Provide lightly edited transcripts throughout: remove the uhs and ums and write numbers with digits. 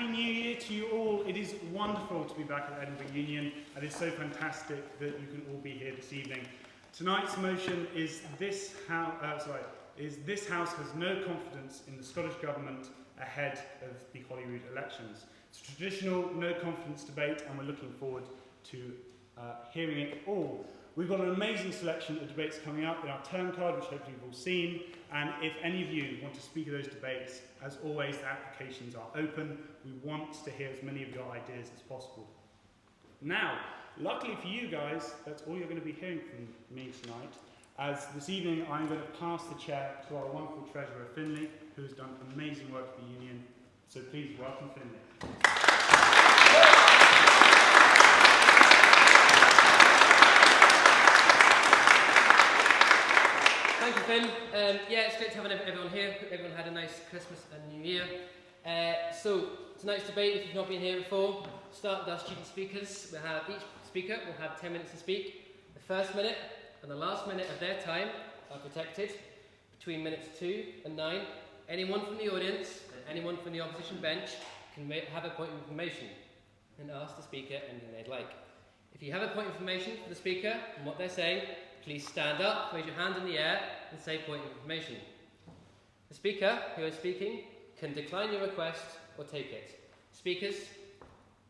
Happy New Year to you all. It is wonderful to be back at Edinburgh Union, and it's so fantastic that you can all be here this evening. Tonight's motion is this House has no confidence in the Scottish Government ahead of the Holyrood elections. It's a traditional no confidence debate, and we're looking forward to hearing it all. We've got an amazing selection of debates coming up in our term card, which hopefully you've all seen, and if any of you want to speak at those debates, as always, the applications are open. We want to hear as many of your ideas as possible. Now, luckily for you guys, that's all you're going to be hearing from me tonight, as this evening I'm going to pass the chair to our wonderful treasurer, Finlay, who has done amazing work for the union. So please welcome Finlay. Thank you, Finn. Yeah, it's great to have everyone here. Hope everyone had a nice Christmas and New Year. So, tonight's debate, if you've not been here before, start with our student speakers. Each speaker will have 10 minutes to speak. The first minute and the last minute of their time are protected. Between minutes 2 and 9, anyone from the audience and anyone from the opposition bench can have a point of information and ask the speaker anything they'd like. If you have a point of information for the speaker and what they're saying, please stand up, raise your hand in the air, and say point of information. The speaker who is speaking can decline your request or take it. Speakers,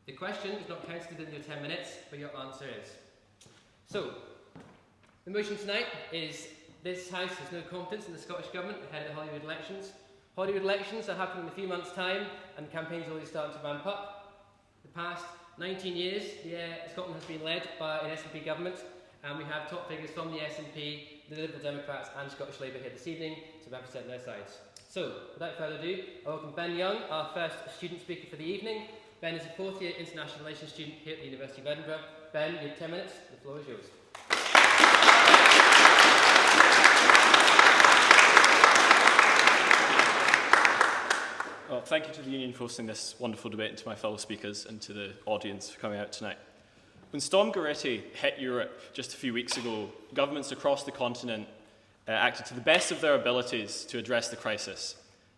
the question is not counted within your 10 minutes, but your answer is. So, the motion tonight is this House has no confidence in the Scottish Government ahead of the Holyrood elections. Holyrood elections are happening in a few months' time, and the campaign's already starting to ramp up. The past 19 years, Scotland has been led by an SNP government, and we have top figures from the SNP, the Liberal Democrats and Scottish Labour here this evening to represent their sides. So, without further ado, I welcome Ben Young, our first student speaker for the evening. Ben is a fourth year international relations student here at the University of Edinburgh. Ben, you have 10 minutes, the floor is yours. Well, thank you to the Union for hosting this wonderful debate, and to my fellow speakers and to the audience for coming out tonight. When Storm Goretti hit Europe just a few weeks ago, governments across the continent acted to the best of their abilities to address the crisis.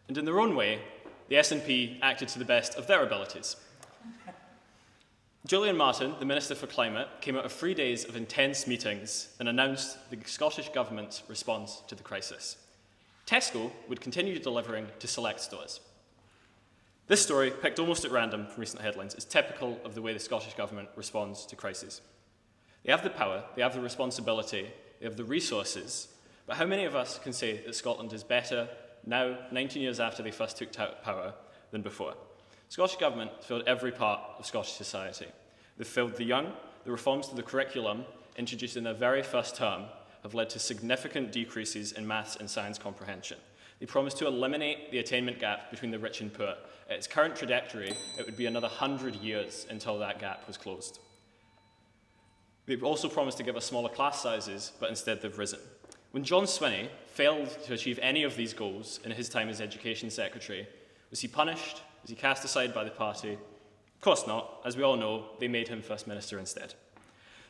And in their own way, the SNP acted to the best of their abilities. Julian Martin, the Minister for Climate, came out of 3 days of intense meetings and announced the Scottish Government's response to the crisis. Tesco would continue delivering to select stores. This story, picked almost at random from recent headlines, is typical of the way the Scottish Government responds to crises. They have the power, they have the responsibility, they have the resources, but how many of us can say that Scotland is better now, 19 years after they first took power, than before? The Scottish Government failed every part of Scottish society. They've failed the young. The reforms to the curriculum, introduced in their very first term, have led to significant decreases in maths and science comprehension. They promised to eliminate the attainment gap between the rich and poor. At its current trajectory, it would be another 100 years until that gap was closed. They've also promised to give us smaller class sizes, but instead they've risen. When John Swinney failed to achieve any of these goals in his time as Education Secretary, was he punished? Was he cast aside by the party? Of course not. As we all know, they made him First Minister instead.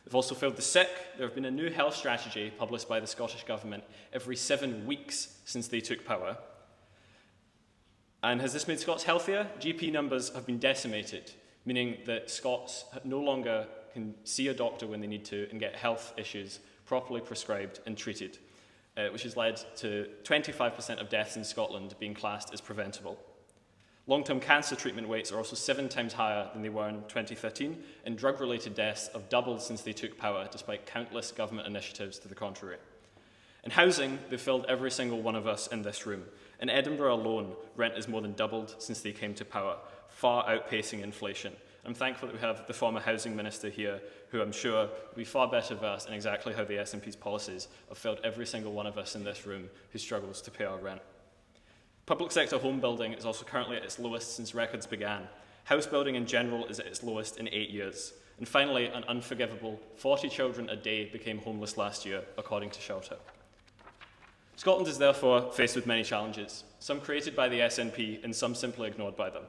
They've also failed the sick. There have been a new health strategy published by the Scottish Government every 7 weeks since they took power. And has this made Scots healthier? GP numbers have been decimated, meaning that Scots no longer can see a doctor when they need to and get health issues properly prescribed and treated, which has led to 25% of deaths in Scotland being classed as preventable. Long-term cancer treatment rates are also 7 times higher than they were in 2013, and drug-related deaths have doubled since they took power, despite countless government initiatives to the contrary. In housing, they've filled every single one of us in this room. In Edinburgh alone, rent has more than doubled since they came to power, far outpacing inflation. I'm thankful that we have the former housing minister here, who I'm sure will be far better versed in exactly how the SNP's policies have failed every single one of us in this room who struggles to pay our rent. Public sector home building is also currently at its lowest since records began. House building in general is at its lowest in 8 years. And finally, an unforgivable 40 children a day became homeless last year, according to Shelter. Scotland is therefore faced with many challenges, some created by the SNP and some simply ignored by them.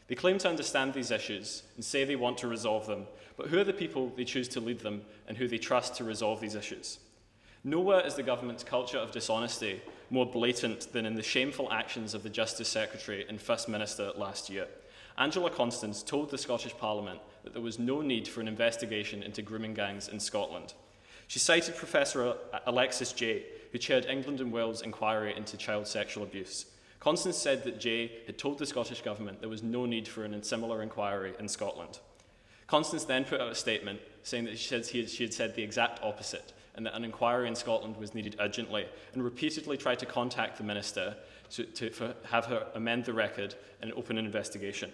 They claim to understand these issues and say they want to resolve them, but who are the people they choose to lead them and who they trust to resolve these issues? Nowhere is the government's culture of dishonesty more blatant than in the shameful actions of the Justice Secretary and First Minister last year. Angela Constance told the Scottish Parliament that there was no need for an investigation into grooming gangs in Scotland. She cited Professor Alexis Jay, who chaired England and Wales' inquiry into child sexual abuse. Constance said that Jay had told the Scottish Government there was no need for a similar inquiry in Scotland. Constance then put out a statement saying that she had said the exact opposite, and that an inquiry in Scotland was needed urgently, and repeatedly tried to contact the minister to have her amend the record and open an investigation.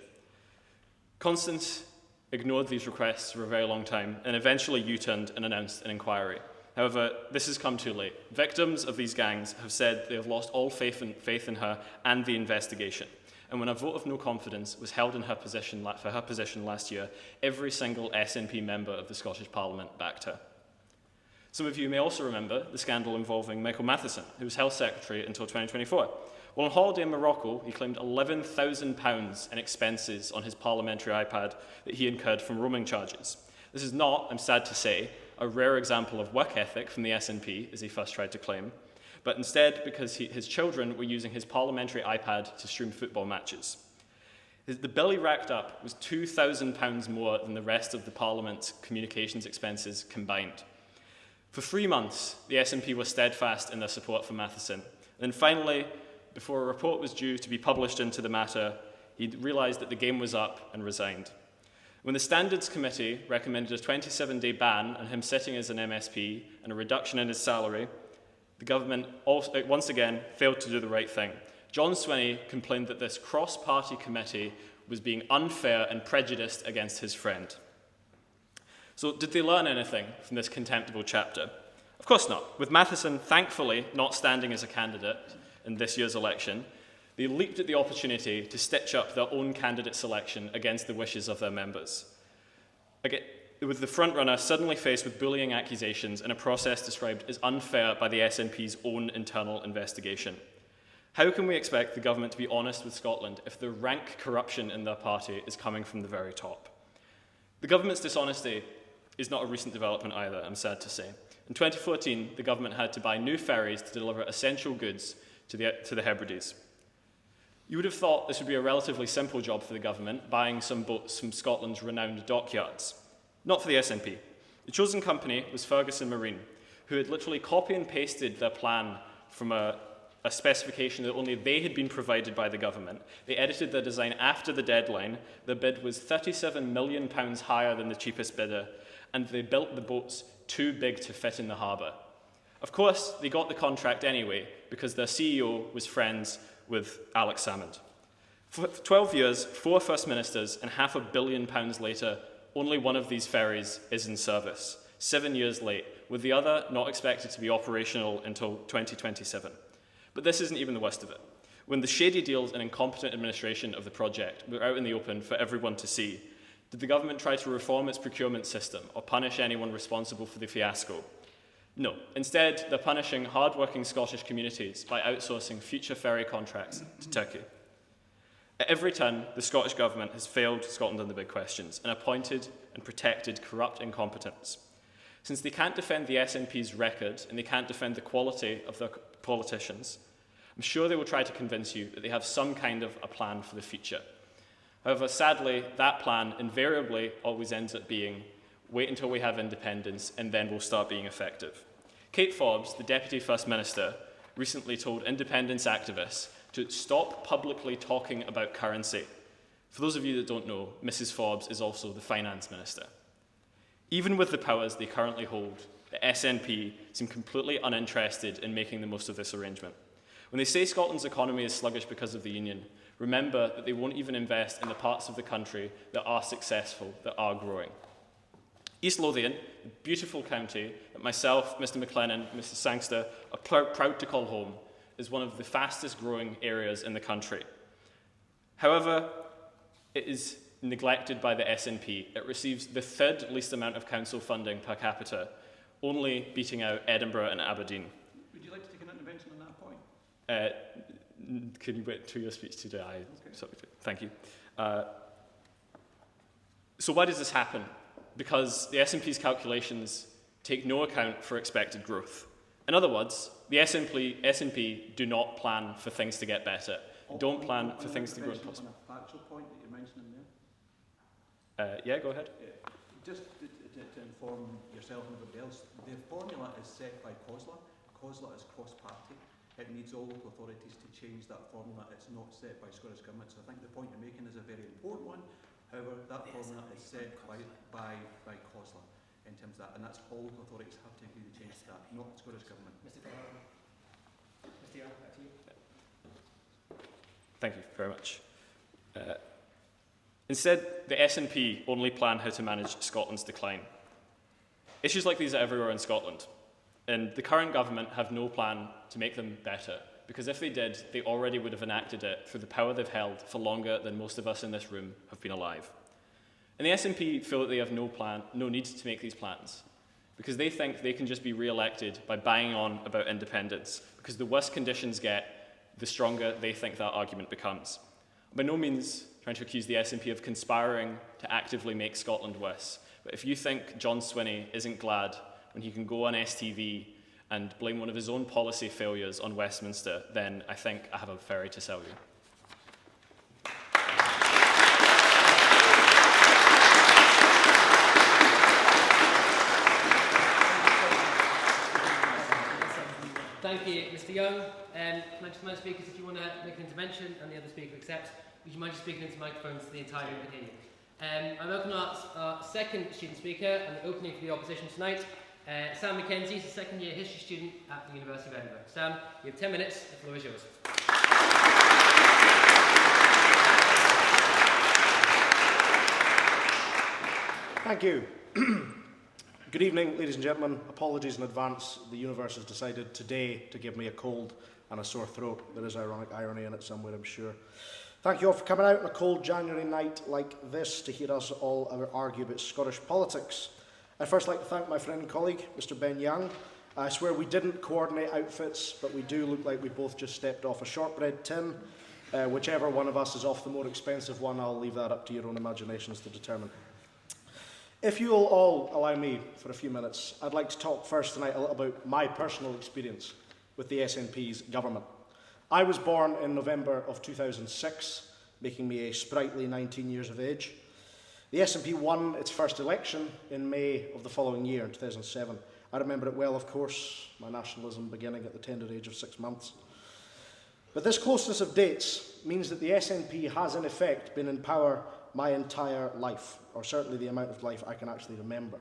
Constance ignored these requests for a very long time and eventually U-turned and announced an inquiry. However, this has come too late. Victims of these gangs have said they have lost all faith in her and the investigation. And when a vote of no confidence was held in her position for her position last year, every single SNP member of the Scottish Parliament backed her. Some of you may also remember the scandal involving Michael Matheson, who was Health Secretary until 2024. Well, on holiday in Morocco, he claimed £11,000 in expenses on his parliamentary iPad that he incurred from roaming charges. This is not, I'm sad to say, a rare example of work ethic from the SNP, as he first tried to claim, but instead because his children were using his parliamentary iPad to stream football matches. The bill he racked up was £2,000 more than the rest of the Parliament's communications expenses combined. For 3 months, the SNP were steadfast in their support for Matheson. And finally, before a report was due to be published into the matter, he realised that the game was up and resigned. When the Standards Committee recommended a 27-day ban on him sitting as an MSP and a reduction in his salary, the government once again failed to do the right thing. John Swinney complained that this cross-party committee was being unfair and prejudiced against his friend. So did they learn anything from this contemptible chapter? Of course not. With Matheson, thankfully, not standing as a candidate in this year's election, they leaped at the opportunity to stitch up their own candidate selection against the wishes of their members. Again, with the frontrunner suddenly faced with bullying accusations and a process described as unfair by the SNP's own internal investigation. How can we expect the government to be honest with Scotland if the rank corruption in their party is coming from the very top? The government's dishonesty is not a recent development either, I'm sad to say. In 2014, the government had to buy new ferries to deliver essential goods to the Hebrides. You would have thought this would be a relatively simple job for the government, buying some boats from Scotland's renowned dockyards. Not for the SNP. The chosen company was Ferguson Marine, who had literally copy and pasted their plan from a specification that only they had been provided by the government. They edited their design after the deadline. The bid was £37 million higher than the cheapest bidder, and they built the boats too big to fit in the harbour. Of course, they got the contract anyway, because their CEO was friends with Alex Salmond. For 12 years, 4 First Ministers, and £500 million later, only one of these ferries is in service, 7 years late, with the other not expected to be operational until 2027. But this isn't even the worst of it. When the shady deals and incompetent administration of the project were out in the open for everyone to see, did the government try to reform its procurement system or punish anyone responsible for the fiasco? No. Instead, they're punishing hard-working Scottish communities by outsourcing future ferry contracts to Turkey. At every turn, the Scottish Government has failed Scotland on the big questions and appointed and protected corrupt incompetents. Since they can't defend the SNP's record and they can't defend the quality of their politicians, I'm sure they will try to convince you that they have some kind of a plan for the future. However, sadly, that plan invariably always ends up being wait until we have independence and then we'll start being effective. Kate Forbes, the Deputy First Minister, recently told independence activists to stop publicly talking about currency. For those of you that don't know, Mrs. Forbes is also the Finance Minister. Even with the powers they currently hold, the SNP seem completely uninterested in making the most of this arrangement. When they say Scotland's economy is sluggish because of the Union, remember that they won't even invest in the parts of the country that are successful, that are growing. East Lothian, a beautiful county that myself, Mr McLennan, Mr Sangster are proud to call home, is one of the fastest growing areas in the country. However, it is neglected by the SNP. It receives the third least amount of council funding per capita, only beating out Edinburgh and Aberdeen. Would you like to take an intervention on that point? Can you wait to your speech today? Okay. Sorry, thank you. So why does this happen? Because the SNP's calculations take no account for expected growth. In other words, the SNP do not plan for things to get better. Don't plan for things to grow and prosper. On a factual point that you're mentioning there. Yeah, go ahead. Just to inform yourself and everybody else, the formula is set by COSLA. COSLA is cross-party. It needs all local authorities to change that formula. It's not set by Scottish Government. So I think the point you're making is a very important one. However, that formula is set by COSLA in terms of that, and that's all local authorities have to agree to change that, not Scottish Government. Mr. Young, back to you. Thank you very much. Instead, the SNP only plan how to manage Scotland's decline. Issues like these are everywhere in Scotland, and the current government have no plan to make them better, because if they did, they already would have enacted it through the power they've held for longer than most of us in this room have been alive. And the SNP feel that they have no need to make these plans, because they think they can just be re-elected by banging on about independence, because the worse conditions get, the stronger they think that argument becomes. By no means trying to accuse the SNP of conspiring to actively make Scotland worse, but if you think John Swinney isn't glad when he can go on STV and blame one of his own policy failures on Westminster, then I think I have a ferry to sell you. Thank you, Mr. Young. Can I just remind speakers, if you want to make an intervention and the other speaker accepts, would you mind just speaking into microphones so the entire room can hear you? I welcome our second student speaker and the opening for the opposition tonight. Sam Mackenzie is a second-year history student at the University of Edinburgh. Sam, you have 10 minutes. The floor is yours. Thank you. Good evening, ladies and gentlemen. Apologies in advance. The universe has decided today to give me a cold and a sore throat. There is ironic irony in it somewhere, I'm sure. Thank you all for coming out on a cold January night like this to hear us all argue about Scottish politics. I'd first like to thank my friend and colleague, Mr. Ben Young. I swear we didn't coordinate outfits, but we do look like we both just stepped off a shortbread tin. Whichever one of us is off the more expensive one, I'll leave that up to your own imaginations to determine. If you will all allow me for a few minutes, I'd like to talk first tonight a little about my personal experience with the SNP's government. I was born in November of 2006, making me a sprightly 19 years of age. The SNP won its first election in May of the following year, in 2007. I remember it well, of course, my nationalism beginning at the tender age of 6 months. But this closeness of dates means that the SNP has in effect been in power my entire life, or certainly the amount of life I can actually remember.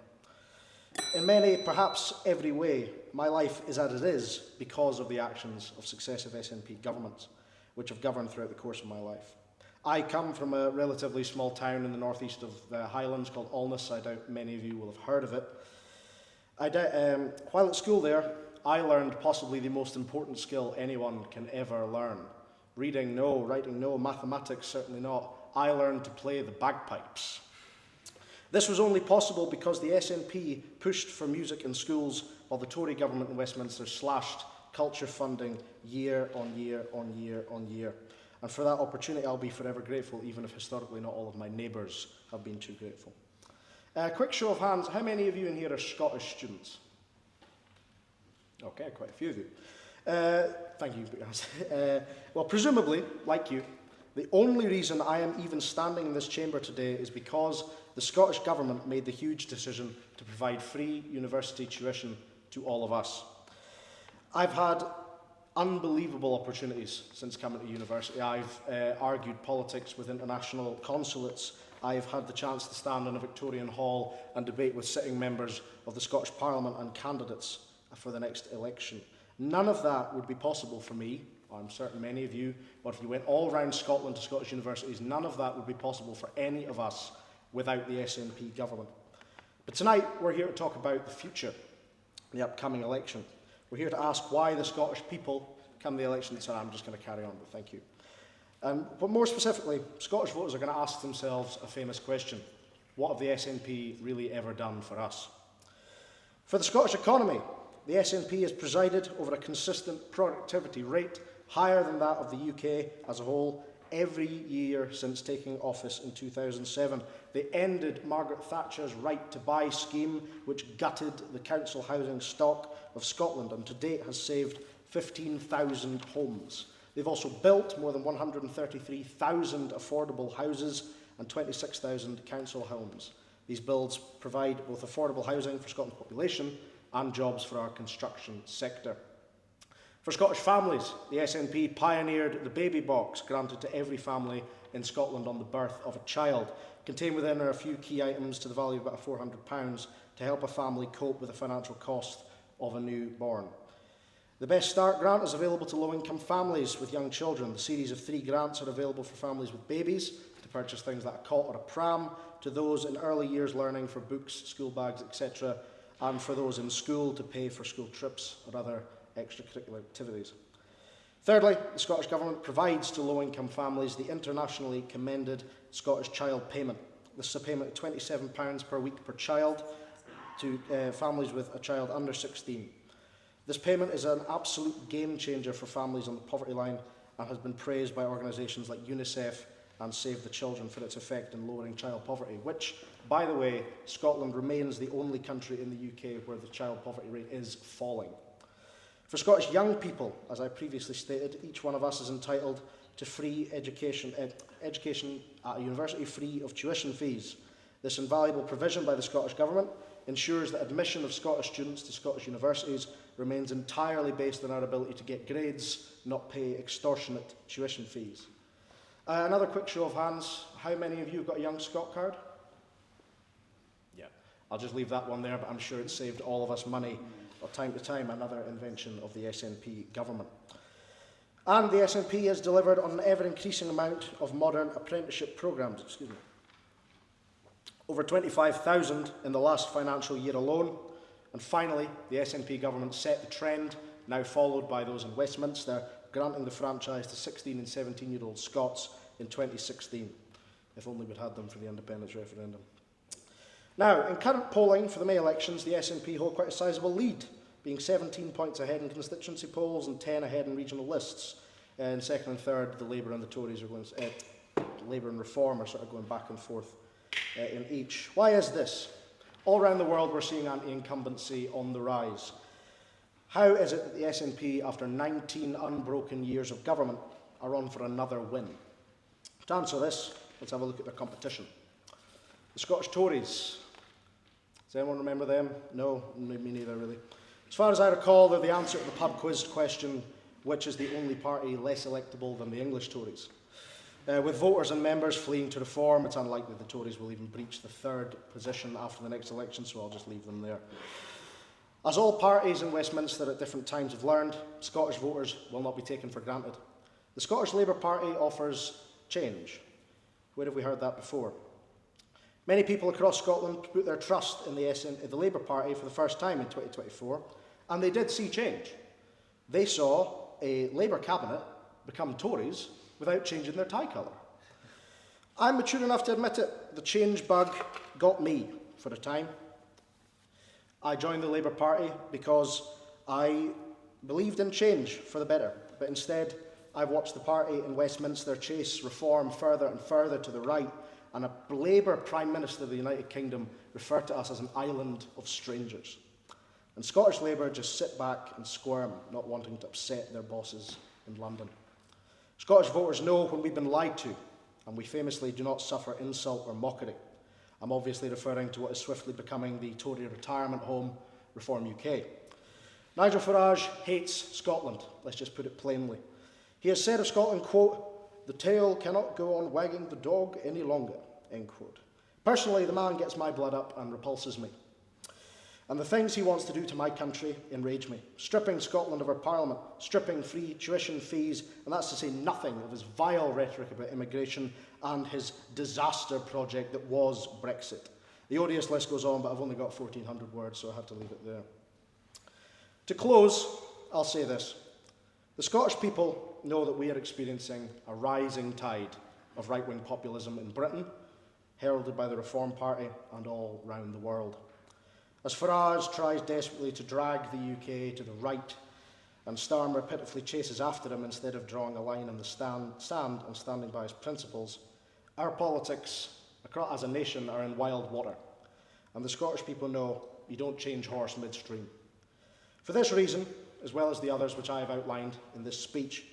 In many, perhaps every way, my life is as it is because of the actions of successive SNP governments, which have governed throughout the course of my life. I come from a relatively small town in the northeast of the Highlands called Alness. I doubt many of you will have heard of it. While at school there, I learned possibly the most important skill anyone can ever learn. Reading, no. Writing, no. Mathematics, certainly not. I learned to play the bagpipes. This was only possible because the SNP pushed for music in schools while the Tory government in Westminster slashed culture funding year on year on year on year. And for that opportunity, I'll be forever grateful, even if historically not all of my neighbours have been too grateful. Quick show of hands, how many of you in here are Scottish students? Okay, quite a few of you. Thank you, well, presumably, like you, the only reason I am even standing in this chamber today is because the Scottish Government made the huge decision to provide free university tuition to all of us. I've had unbelievable opportunities since coming to university. I've argued politics with international consulates. I've had the chance to stand in a Victorian hall and debate with sitting members of the Scottish Parliament and candidates for the next election. None of that would be possible for me, I'm certain many of you, but if you went all around Scotland to Scottish universities, none of that would be possible for any of us without the SNP government. But tonight, we're here to talk about the future, the upcoming election. We're here to ask why the Scottish people come the election. Sorry, I'm just going to carry on, but thank you. But more specifically, Scottish voters are going to ask themselves a famous question. What have the SNP really ever done for us? For the Scottish economy, the SNP has presided over a consistent productivity rate higher than that of the UK as a whole every year since taking office in 2007. They ended Margaret Thatcher's right to buy scheme, which gutted the council housing stock of Scotland and to date has saved 15,000 homes. They've also built more than 133,000 affordable houses and 26,000 council homes. These builds provide both affordable housing for Scotland's population and jobs for our construction sector. For Scottish families, the SNP pioneered the baby box granted to every family in Scotland on the birth of a child. Contained within are a few key items to the value of about £400 to help a family cope with the financial cost of a newborn. The Best Start grant is available to low-income families with young children. The series of 3 grants are available for families with babies to purchase things like a cot or a pram, to those in early years learning for books, school bags, etc., and for those in school to pay for school trips or other extracurricular activities. Thirdly, the Scottish Government provides to low-income families the internationally commended Scottish Child Payment. This is a payment of £27 per week per child to families with a child under 16. This payment is an absolute game changer for families on the poverty line and has been praised by organisations like UNICEF and Save the Children for its effect in lowering child poverty, which, by the way, Scotland remains the only country in the UK where the child poverty rate is falling. For Scottish young people, as I previously stated, each one of us is entitled to free education at a university free of tuition fees. This invaluable provision by the Scottish Government ensures that admission of Scottish students to Scottish universities remains entirely based on our ability to get grades, not pay extortionate tuition fees. Another quick show of hands. How many of you have got a Young Scot card? Yeah, I'll just leave that one there, but I'm sure it's saved all of us money or time to time, another invention of the SNP government. And the SNP has delivered on an ever-increasing amount of modern apprenticeship programmes. Over 25,000 in the last financial year alone. And finally, the SNP government set the trend, now followed by those in Westminster, granting the franchise to 16 and 17-year-old Scots in 2016. If only we'd had them for the independence referendum. Now, in current polling for the May elections, the SNP hold quite a sizable lead, being 17 points ahead in constituency polls and 10 ahead in regional lists. In second and third, the Labour and the Tories are going, Labour and Reform are sort of going back and forth in each. Why is this? All around the world, we're seeing anti-incumbency on the rise. How is it that the SNP, after 19 unbroken years of government, are on for another win? To answer this, let's have a look at their competition. The Scottish Tories. Does anyone remember them? No, me neither, really. As far as I recall, they're the answer to the pub quiz question, which is the only party less electable than the English Tories. With voters and members fleeing to reform, it's unlikely the Tories will even breach the third position after the next election, so I'll just leave them there. As all parties in Westminster at different times have learned, Scottish voters will not be taken for granted. The Scottish Labour Party offers change. Where have we heard that before? Many people across Scotland put their trust in the Labour Party for the first time in 2024, and they did see change. They saw a Labour cabinet become Tories without changing their tie colour. I'm mature enough to admit it, the change bug got me for a time. I joined the Labour Party because I believed in change for the better, but instead I've watched the party in Westminster chase reform further and further to the right, and a Labour Prime Minister of the United Kingdom referred to us as an island of strangers. And Scottish Labour just sit back and squirm, not wanting to upset their bosses in London. Scottish voters know when we've been lied to, and we famously do not suffer insult or mockery. I'm obviously referring to what is swiftly becoming the Tory retirement home, Reform UK. Nigel Farage hates Scotland, let's just put it plainly. He has said of Scotland, quote, "The tail cannot go on wagging the dog any longer," end quote. Personally, the man gets my blood up and repulses me. And the things he wants to do to my country enrage me. Stripping Scotland of our parliament, stripping free tuition fees, and that's to say nothing of his vile rhetoric about immigration and his disaster project that was Brexit. The odious list goes on, but I've only got 1,400 words, so I have to leave it there. To close, I'll say this. The Scottish people know that we are experiencing a rising tide of right-wing populism in Britain, heralded by the Reform Party and all round the world. As Farage tries desperately to drag the UK to the right and Starmer pitifully chases after him instead of drawing a line in the sand and standing by his principles, our politics as a nation are in wild water, and the Scottish people know you don't change horse midstream. For this reason, as well as the others which I have outlined in this speech,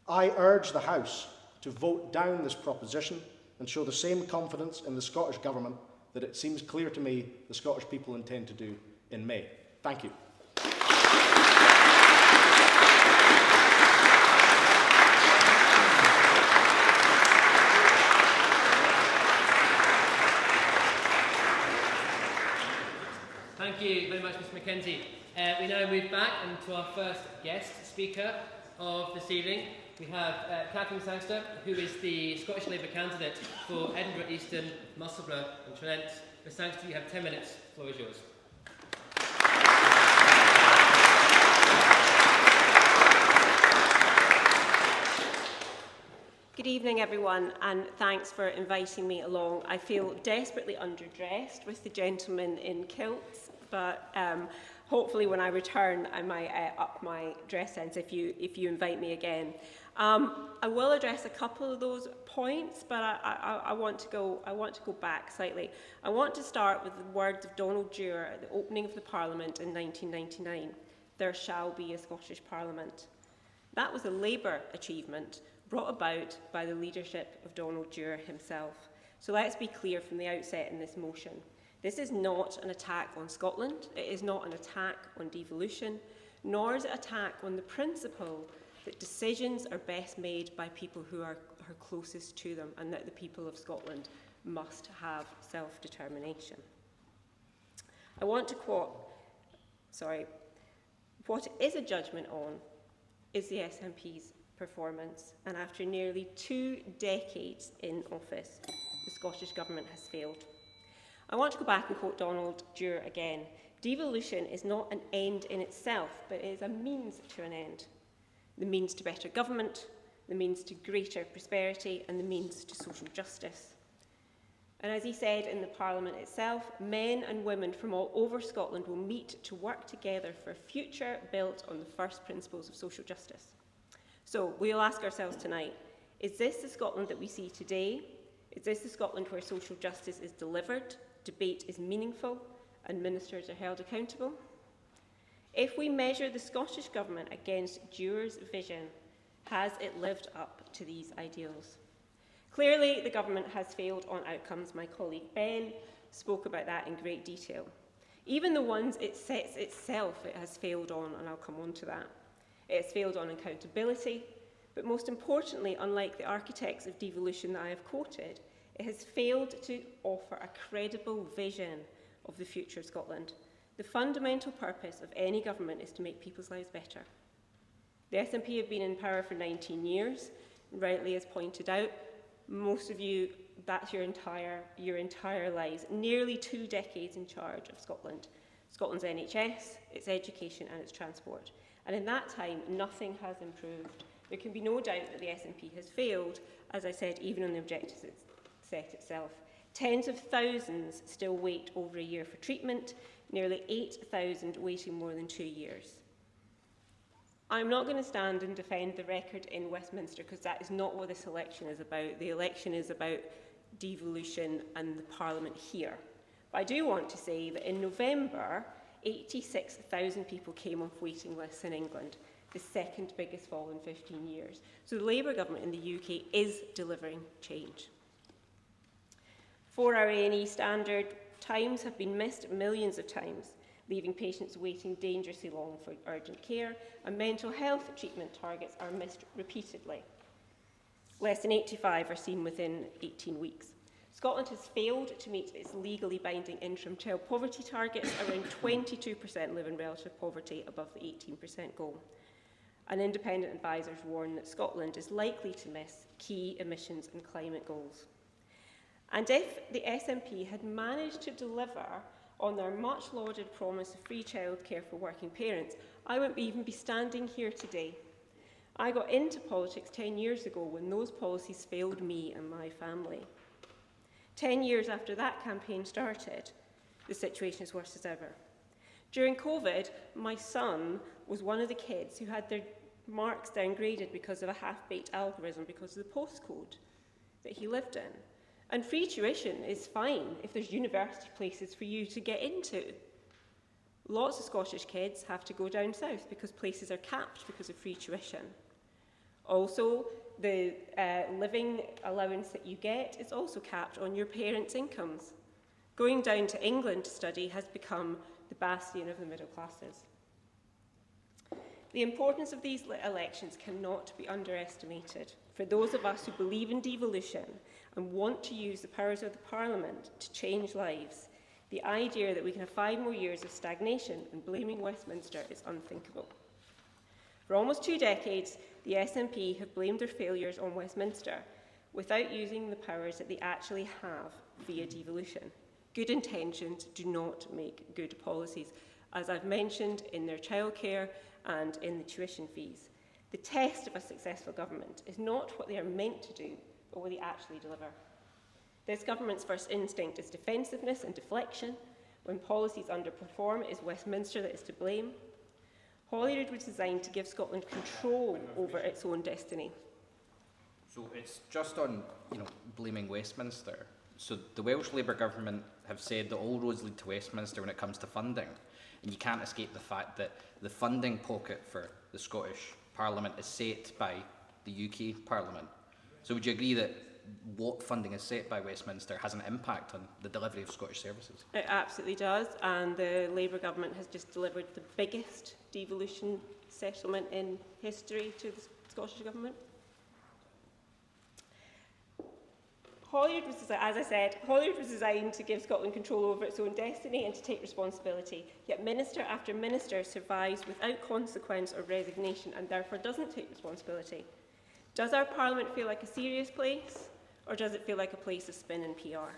I urge the House to vote down this proposition and show the same confidence in the Scottish Government that it seems clear to me the Scottish people intend to do in May. Thank you. Thank you very much, Mr Mackenzie. We now move back into our first guest speaker of this evening. We have Catherine Sangster, who is the Scottish Labour candidate for Edinburgh Eastern, Musselburgh and Trent. Ms Sangster, you have 10 minutes. The floor is yours. Good evening, everyone, and thanks for inviting me along. I feel desperately underdressed with the gentlemen in kilts, but hopefully when I return I might up my dress sense if you invite me again. I will address a couple of those points, but I want to go back slightly. I want to start with the words of Donald Dewar at the opening of the Parliament in 1999. There shall be a Scottish Parliament. That was a Labour achievement brought about by the leadership of Donald Dewar himself. So let's be clear from the outset in this motion. This is not an attack on Scotland, it is not an attack on devolution, nor is it an attack on the principle that decisions are best made by people who are closest to them, and that the people of Scotland must have self-determination. I want to quote, what it is a judgment on is the SNP's performance, and after nearly 2 decades in office, the Scottish Government has failed. I want to go back and quote Donald Dewar again. Devolution is not an end in itself, but it is a means to an end. The means to better government, the means to greater prosperity, and the means to social justice. And as he said in the Parliament itself, men and women from all over Scotland will meet to work together for a future built on the first principles of social justice. So we'll ask ourselves tonight, is this the Scotland that we see today? Is this the Scotland where social justice is delivered, debate is meaningful, and ministers are held accountable? If we measure the Scottish Government against Dewar's vision, has it lived up to these ideals? Clearly, the Government has failed on outcomes. My colleague Ben spoke about that in great detail. Even the ones it sets itself, it has failed on, and I'll come on to that. It has failed on accountability, but most importantly, unlike the architects of devolution that I have quoted, it has failed to offer a credible vision of the future of Scotland. The fundamental purpose of any government is to make people's lives better. The SNP have been in power for 19 years, rightly as pointed out. Most of you, that's your entire lives. Nearly 2 decades in charge of Scotland. Scotland's NHS, its education and its transport. And in that time, nothing has improved. There can be no doubt that the SNP has failed, as I said, even on the objectives it set itself. Tens of thousands still wait over a year for treatment, nearly 8,000 waiting more than 2 years. I'm not going to stand and defend the record in Westminster, because that is not what this election is about. The election is about devolution and the Parliament here. But I do want to say that in November, 86,000 people came off waiting lists in England, the second biggest fall in 15 years. So the Labour government in the UK is delivering change. 4-hour A&E standard times have been missed millions of times, leaving patients waiting dangerously long for urgent care, and mental health treatment targets are missed repeatedly. Less than 85 are seen within 18 weeks. Scotland has failed to meet its legally binding interim child poverty targets. Around 22% live in relative poverty, above the 18% goal. And independent advisers warn that Scotland is likely to miss key emissions and climate goals. And if the SNP had managed to deliver on their much lauded promise of free childcare for working parents, I wouldn't even be standing here today. I got into politics 10 years ago when those policies failed me and my family. 10 years after that campaign started, the situation is worse as ever. During COVID, my son was one of the kids who had their marks downgraded because of a half-baked algorithm because of the postcode that he lived in. And free tuition is fine if there's university places for you to get into. Lots of Scottish kids have to go down south because places are capped because of free tuition. Also, the living allowance that you get is also capped on your parents' incomes. Going down to England to study has become the bastion of the middle classes. The importance of these elections cannot be underestimated. For those of us who believe in devolution and want to use the powers of the Parliament to change lives, the idea that we can have 5 more years of stagnation and blaming Westminster is unthinkable. For almost 2 decades, the SNP have blamed their failures on Westminster without using the powers that they actually have via devolution. Good intentions do not make good policies, as I've mentioned in their childcare and in the tuition fees. The test of a successful government is not what they are meant to do, but what they actually deliver. This government's first instinct is defensiveness and deflection. When policies underperform, it is Westminster that is to blame. Holyrood was designed to give Scotland control over its own destiny. So it's just on, blaming Westminster. So the Welsh Labour government have said that all roads lead to Westminster when it comes to funding. And you can't escape the fact that the funding pocket for the Scottish Parliament is set by the UK Parliament. So would you agree that what funding is set by Westminster has an impact on the delivery of Scottish services? It absolutely does, and the Labour government has just delivered the biggest devolution settlement in history to the Scottish government. Holyrood was, as I said, Holyrood was designed to give Scotland control over its own destiny and to take responsibility. Yet minister after minister survives without consequence or resignation and therefore doesn't take responsibility. Does our Parliament feel like a serious place, or does it feel like a place of spin and PR?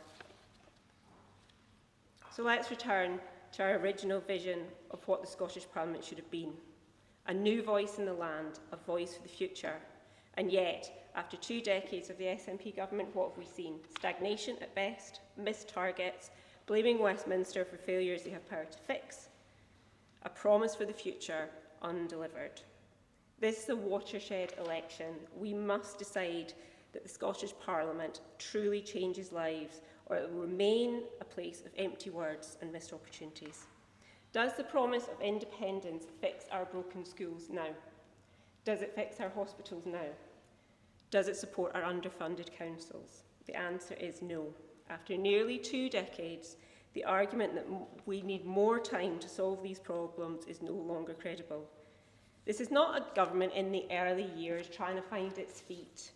So let's return to our original vision of what the Scottish Parliament should have been. A new voice in the land, a voice for the future. And yet, after 2 decades of the SNP government, what have we seen? Stagnation at best, missed targets, blaming Westminster for failures they have power to fix, a promise for the future undelivered. This is a watershed election. We must decide that the Scottish Parliament truly changes lives, or it will remain a place of empty words and missed opportunities. Does the promise of independence fix our broken schools now? Does it fix our hospitals now? Does it support our underfunded councils? The answer is no. After nearly 2 decades, the argument that we need more time to solve these problems is no longer credible. This is not a government in the early years trying to find its feet.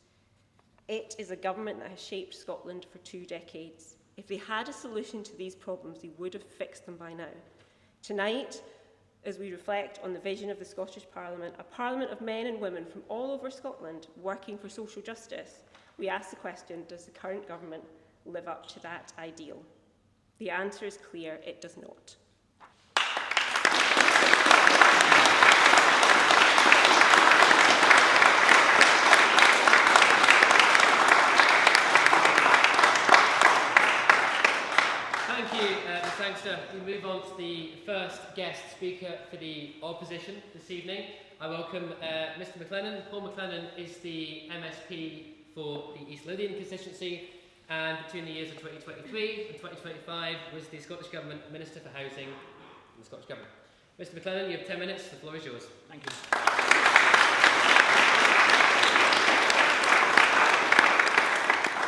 It is a government that has shaped Scotland for 2 decades. If they had a solution to these problems, they would have fixed them by now. Tonight, as we reflect on the vision of the Scottish Parliament, a parliament of men and women from all over Scotland working for social justice, we ask the question, does the current government live up to that ideal? The answer is clear, it does not. Thank you, Ms. Sangster. We move on to the first guest speaker for the opposition this evening. I welcome Mr McLennan. Paul McLennan is the MSP for the East Lothian constituency, and between the years of 2023 and 2025 was the Scottish Government Minister for Housing in the Scottish Government. Mr McLennan, you have 10 minutes. The floor is yours. Thank you.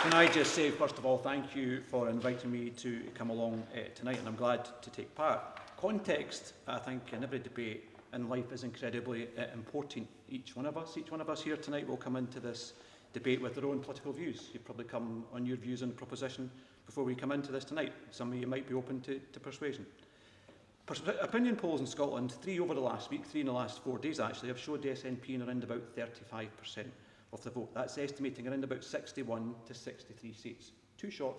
Can I just say, first of all, thank you for inviting me to come along tonight, and I'm glad to take part. Context, I think, in every debate in life is incredibly important. Each one of us here tonight will come into this debate with their own political views. You've probably come on your views and proposition before we come into this tonight. Some of you might be open to persuasion. Opinion polls in Scotland, 3 over the last week, 3 in the last 4 days actually, have showed the SNP in around about 35% of the vote. That's estimating around about 61 to 63 seats, too short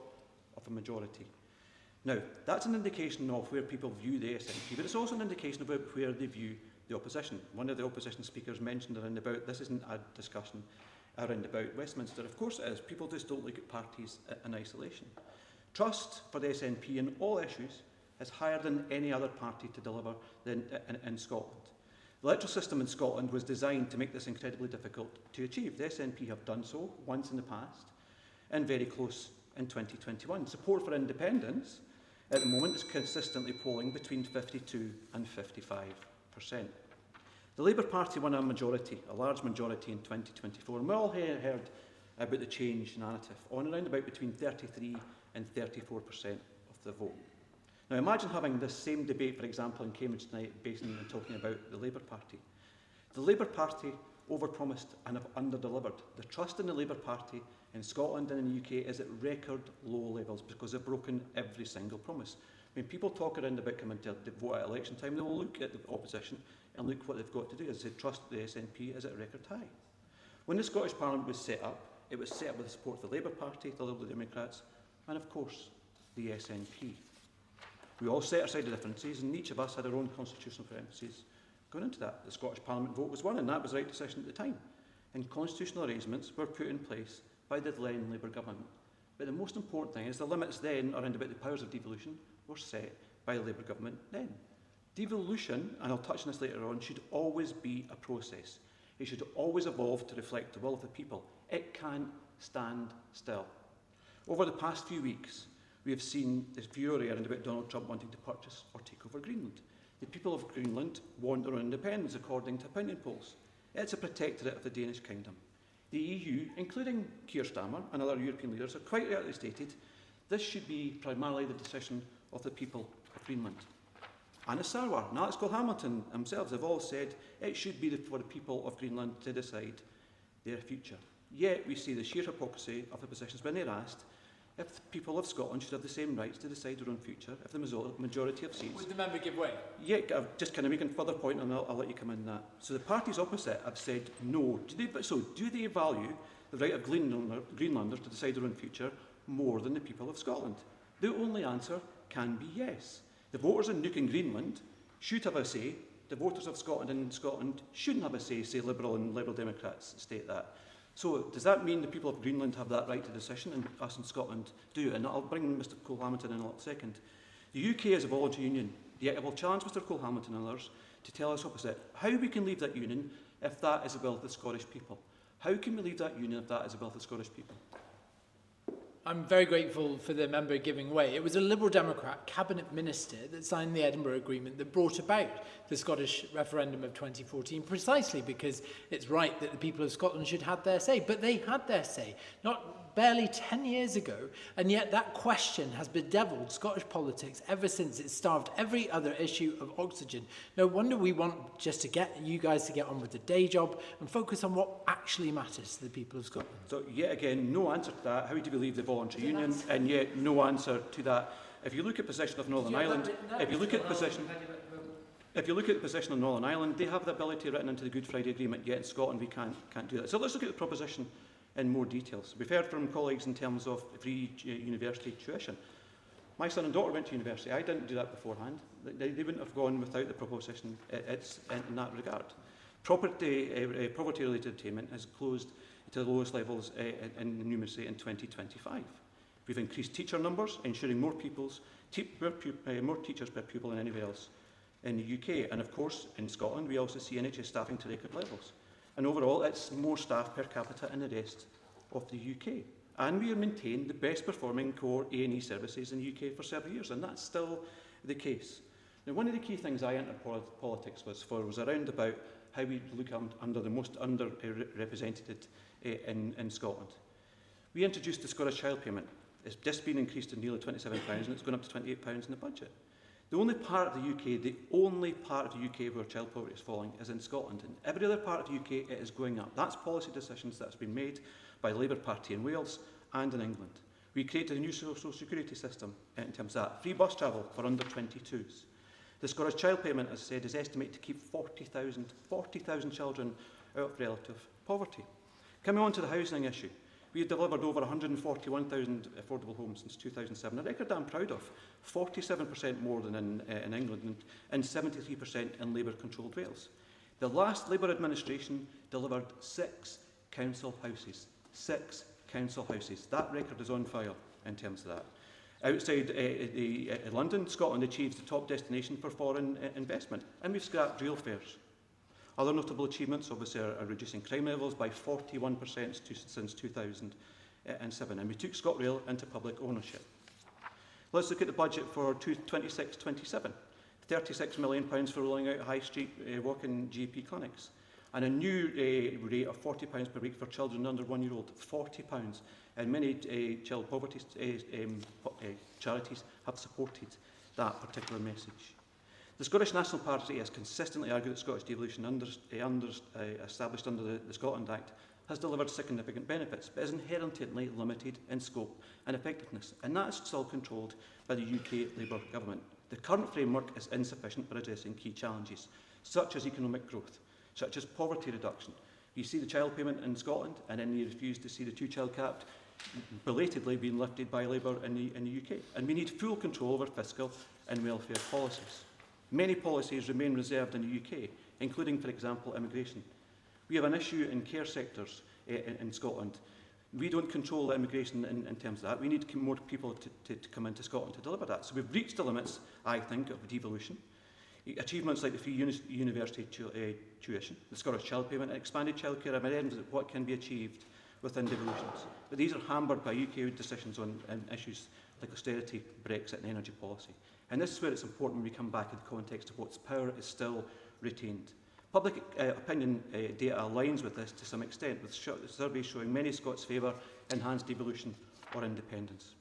of a majority. Now, that's an indication of where people view the SNP, but it's also an indication about where they view the opposition. One of the opposition speakers mentioned around about, this isn't a discussion around about Westminster. Of course it is. People just don't look at parties in isolation. Trust for the SNP in all issues is higher than any other party to deliver in Scotland. The electoral system in Scotland was designed to make this incredibly difficult to achieve. The SNP have done so once in the past and very close in 2021. Support for independence at the moment is consistently polling between 52 and 55%. The Labour Party won a large majority in 2024, and we all heard about the change narrative, on around about between 33 and 34% of the vote. Now imagine having this same debate, for example, in Cambridge tonight, Basin, and talking about the Labour Party. The Labour Party overpromised and have underdelivered. The trust in the Labour Party in Scotland and in the UK is at record low levels because they've broken every single promise. When people talk around about coming to vote at election time, they will look at the opposition and look what they've got to do. As they trust the SNP is at record high. When the Scottish Parliament was set up, it was set up with the support of the Labour Party, the Liberal Democrats, and of course, the SNP. We all set aside the differences, and each of us had our own constitutional preferences going into that. The Scottish Parliament vote was won, and that was the right decision at the time. And constitutional arrangements were put in place by the then Labour government. But the most important thing is the limits then around about the powers of devolution were set by the Labour government then. Devolution, and I'll touch on this later on, should always be a process. It should always evolve to reflect the will of the people. It can't stand still. Over the past few weeks, we have seen this fury around about Donald Trump wanting to purchase or take over Greenland. The people of Greenland want their own independence, according to opinion polls. It's a protectorate of the Danish kingdom. The EU, including Keir Starmer and other European leaders, have quite rightly stated this should be primarily the decision of the people of Greenland. Anna Sarwar and Alex Cole-Hamilton themselves have all said it should be for the people of Greenland to decide their future. Yet we see the sheer hypocrisy of the positions when they're asked if the people of Scotland should have the same rights to decide their own future, if the majority of seats... Would the member give way? Yeah, just kind of making a further point, and I'll let you come in that. So the parties opposite have said no. Do they value the right of Greenlanders to decide their own future more than the people of Scotland? The only answer can be yes. The voters in Nuuk and Greenland should have a say. The voters of Scotland and Scotland shouldn't have a say Liberal and Liberal Democrats state that. So does that mean the people of Greenland have that right to decision and us in Scotland do? And I'll bring Mr Cole-Hamilton in a little second. The UK is a voluntary union, yet I will challenge Mr Cole-Hamilton and others to tell us opposite how we can leave that union if that is the will of the Scottish people. How can we leave that union if that is the will of the Scottish people? I'm very grateful for the member giving way. It was a Liberal Democrat cabinet minister that signed the Edinburgh Agreement that brought about the Scottish referendum of 2014, precisely because it's right that the people of Scotland should have their say. But they had their say, barely 10 years ago, and yet that question has bedeviled Scottish politics ever since. It starved every other issue of oxygen. No wonder we want just to get you guys to get on with the day job and focus on what actually matters to the people of Scotland. So yet again, no answer to that. How do you believe the voluntary union? And yet no answer to that. If you look at possession of Northern Ireland, if you look at the position of Northern Ireland, they have the ability written into the Good Friday Agreement, yet in Scotland we can't do that. So let's look at the proposition in more details. We've heard from colleagues in terms of free university tuition. My son and daughter went to university. I didn't do that beforehand. They wouldn't have gone without the proposition in that regard. Poverty-related attainment has closed to the lowest levels in numeracy in 2025. We've increased teacher numbers, ensuring more teachers per pupil than anywhere else in the UK. And of course, in Scotland, we also see NHS staffing to record levels. And overall, it's more staff per capita in the rest of the UK. And we have maintained the best performing core A&E services in the UK for several years, and that's still the case. Now, one of the key things I entered politics was around about how we look under the most underrepresented in Scotland. We introduced the Scottish Child Payment. It's just been increased to nearly £27 and it's gone up to £28 in the budget. The only part of the UK where child poverty is falling is in Scotland. In every other part of the UK, it is going up. That's policy decisions that have been made by the Labour Party in Wales and in England. We created a new social security system in terms of that. Free bus travel for under 22s. The Scottish Child Payment, as I said, is estimated to keep 40,000 children out of relative poverty. Coming on to the housing issue. We have delivered over 141,000 affordable homes since 2007, a record I'm proud of, 47% more than in England and 73% in Labour-controlled Wales. The last Labour administration delivered 6 council houses. 6 council houses. That record is on file in terms of that. Outside London, Scotland achieves the top destination for foreign investment, and we've scrapped rail fares. Other notable achievements obviously are reducing crime levels by 41% since 2007, and we took ScotRail into public ownership. Let's look at the budget for 26-27. £36 million for rolling out high street walk-in GP clinics, and a new rate of £40 per week for children under 1 year old. £40, and many child poverty charities have supported that particular message. The Scottish National Party has consistently argued that Scottish devolution established under the Scotland Act has delivered significant benefits, but is inherently limited in scope and effectiveness, and that is still controlled by the UK Labour Government. The current framework is insufficient for addressing key challenges, such as economic growth, such as poverty reduction. You see the child payment in Scotland, and then you refuse to see the two-child cap belatedly being lifted by Labour in the UK. And we need full control over fiscal and welfare policies. Many policies remain reserved in the UK, including, for example, immigration. We have an issue in care sectors in Scotland. We don't control immigration in terms of that. We need more people to come into Scotland to deliver that. So we've reached the limits, I think, of devolution. Achievements like the free university tuition, the Scottish child payment, and expanded childcare are evidence of what can be achieved within devolutions. But these are hampered by UK decisions on issues like austerity, Brexit and energy policy. And this is where it's important when we come back in the context of what's power is still retained. Public opinion data aligns with this to some extent, with surveys showing many Scots favour enhanced devolution or independence.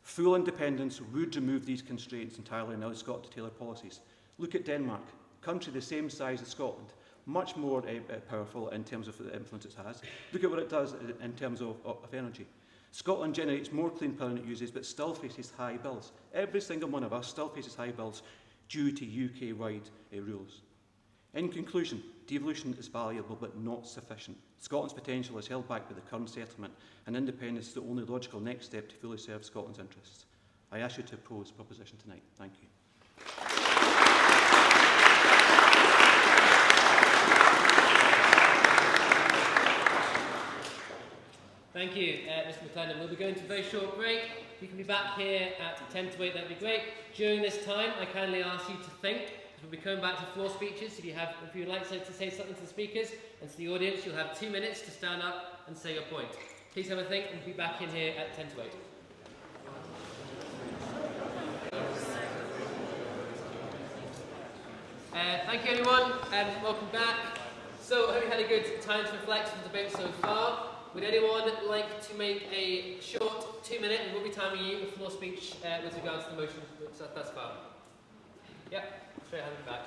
Full independence would remove these constraints entirely and allow Scotland to tailor policies. Look at Denmark, a country the same size as Scotland, much more powerful in terms of the influence it has. Look at what it does in terms of energy. Scotland generates more clean power than it uses, but still faces high bills. Every single one of us still faces high bills due to UK-wide rules. In conclusion, devolution is valuable but not sufficient. Scotland's potential is held back by the current settlement, and independence is the only logical next step to fully serve Scotland's interests. I ask you to oppose the proposition tonight. Thank you. Thank you, Mr McLennan. We'll be going to a very short break. If you can be back here at 10 to 8, that'd be great. During this time, I kindly ask you to think. We'll be coming back to floor speeches. If you would like to say something to the speakers and to the audience, you'll have 2 minutes to stand up and say your point. Please have a think and be back in here at 10 to 8. Thank you, everyone, and welcome back. So, I hope you had a good time to reflect on the debate so far. Would anyone like to make a short 2-minute, and we'll be timing you, a floor speech with regards to the motion thus far? Yep, straight hand back.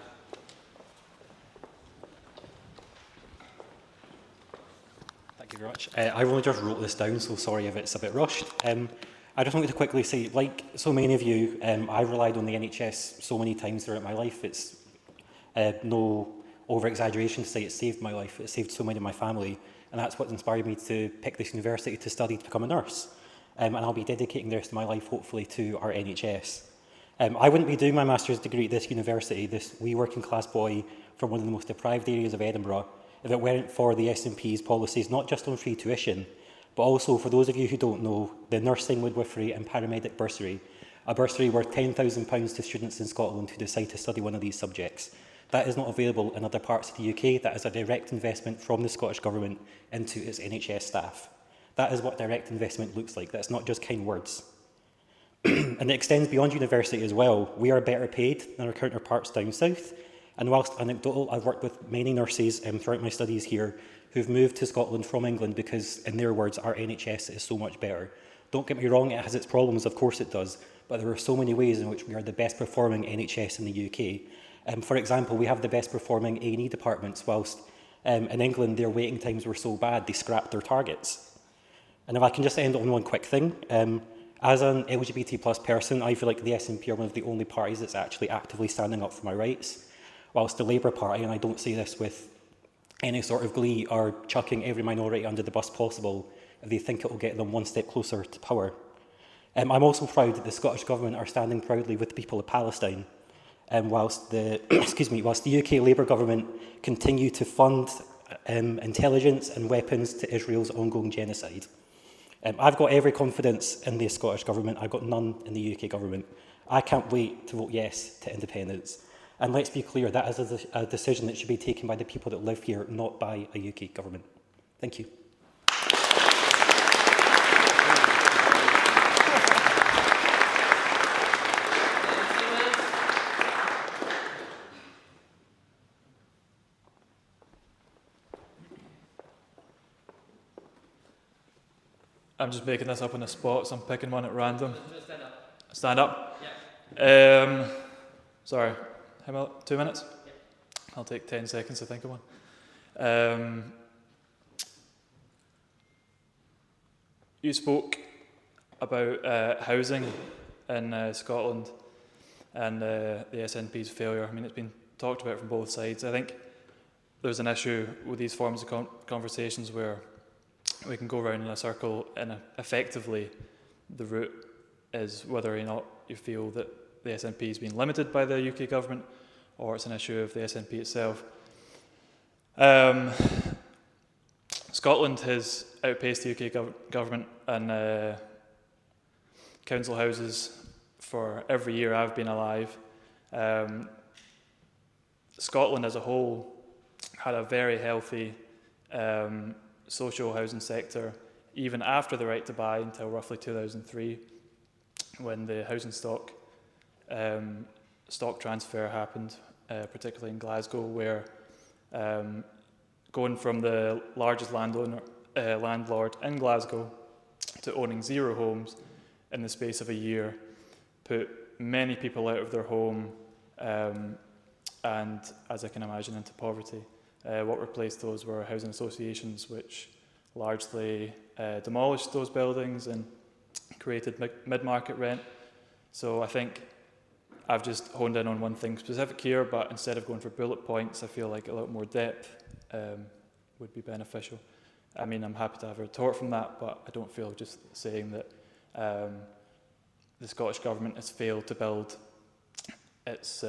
Thank you very much. I've only just wrote this down, so sorry if it's a bit rushed. I just wanted to quickly say, like so many of you, I've relied on the NHS so many times throughout my life. It's no over-exaggeration to say it saved my life. It saved so many of my family, and that's what inspired me to pick this university to study to become a nurse. And I'll be dedicating the rest of my life, hopefully, to our NHS. I wouldn't be doing my master's degree at this university, this wee working class boy from one of the most deprived areas of Edinburgh, if it weren't for the SNP's policies, not just on free tuition, but also, for those of you who don't know, the nursing, midwifery and paramedic bursary, a bursary worth £10,000 to students in Scotland who decide to study one of these subjects. That is not available in other parts of the UK. That is a direct investment from the Scottish Government into its NHS staff. That is what direct investment looks like. That's not just kind words. And it extends beyond university as well. We are better paid than our counterparts down south. And whilst anecdotal, I've worked with many nurses throughout my studies here who've moved to Scotland from England because, in their words, our NHS is so much better. Don't get me wrong, it has its problems, of course it does, but there are so many ways in which we are the best performing NHS in the UK. For example, we have the best performing A&E departments, whilst in England their waiting times were so bad they scrapped their targets. And if I can just end on one quick thing, as an LGBT+ person, I feel like the SNP are one of the only parties that's actually actively standing up for my rights, whilst the Labour Party, and I don't say this with any sort of glee, are chucking every minority under the bus possible if they think it will get them one step closer to power. I'm also proud that the Scottish Government are standing proudly with the people of Palestine, whilst the whilst the UK Labour Government continue to fund intelligence and weapons to Israel's ongoing genocide. I've got every confidence in the Scottish Government. I've got none in the UK Government. I can't wait to vote yes to independence. And let's be clear, that is a decision that should be taken by the people that live here, not by a UK Government. Thank you. I'm just making this up on the spot, so I'm picking one at random. Stand up. Stand up? Yeah. Sorry, how about 2 minutes? Yeah. I'll take 10 seconds to think of one. You spoke about housing in Scotland and the SNP's failure. I mean, it's been talked about from both sides. I think there's an issue with these forms of conversations where we can go around in a circle, and effectively the route is whether or not you feel that the SNP has been limited by the UK government, or it's an issue of the SNP itself. Scotland has outpaced the UK government and council houses for every year I've been alive. Scotland as a whole had a very healthy social housing sector even after the right to buy until roughly 2003, when the housing stock transfer happened, particularly in Glasgow, where going from the largest landlord in Glasgow to owning 0 homes in the space of a year put many people out of their home and, as I can imagine, into poverty. What replaced those were housing associations, which largely demolished those buildings and created mid-market rent. So I think I've just honed in on one thing specific here, but instead of going for bullet points, I feel like a little more depth would be beneficial. I mean, I'm happy to have a retort from that, but I don't feel just saying that the Scottish Government has failed to build its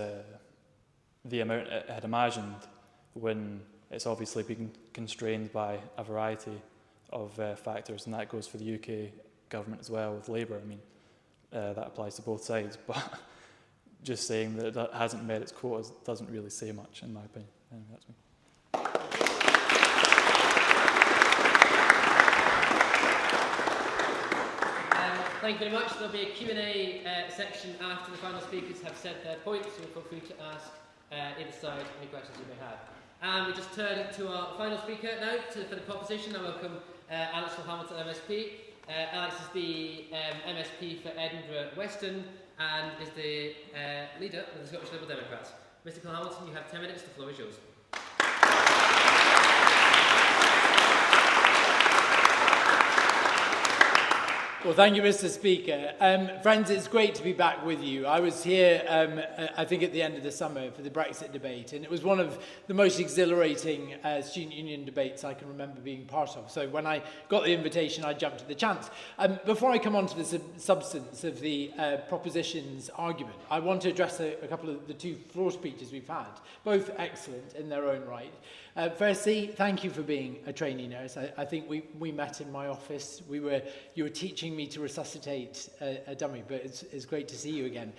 the amount it had imagined, when it's obviously been constrained by a variety of factors, and that goes for the UK government as well with Labour. I mean, that applies to both sides, but just saying that it hasn't met its quotas doesn't really say much, in my opinion. Anyway, that's me. Thank you very much. There'll be a Q&A section after the final speakers have said their points, so feel free to ask either side any questions you may have. And we just turn to our final speaker now for the proposition. I welcome Alex Hamilton, MSP. Alex is the MSP for Edinburgh Western and is the leader of the Scottish Liberal Democrats. Mr. Hamilton, you have 10 minutes. The floor is yours. Well, thank you, Mr. Speaker. Friends, it's great to be back with you. I was here, I think, at the end of the summer for the Brexit debate, and it was one of the most exhilarating student union debates I can remember being part of. So when I got the invitation, I jumped at the chance. Before I come on to the substance of the propositions argument, I want to address a couple of the 2 floor speeches we've had, both excellent in their own right. Firstly, thank you for being a trainee nurse. I think we met in my office. You were teaching me to resuscitate a dummy, but it's great to see you again.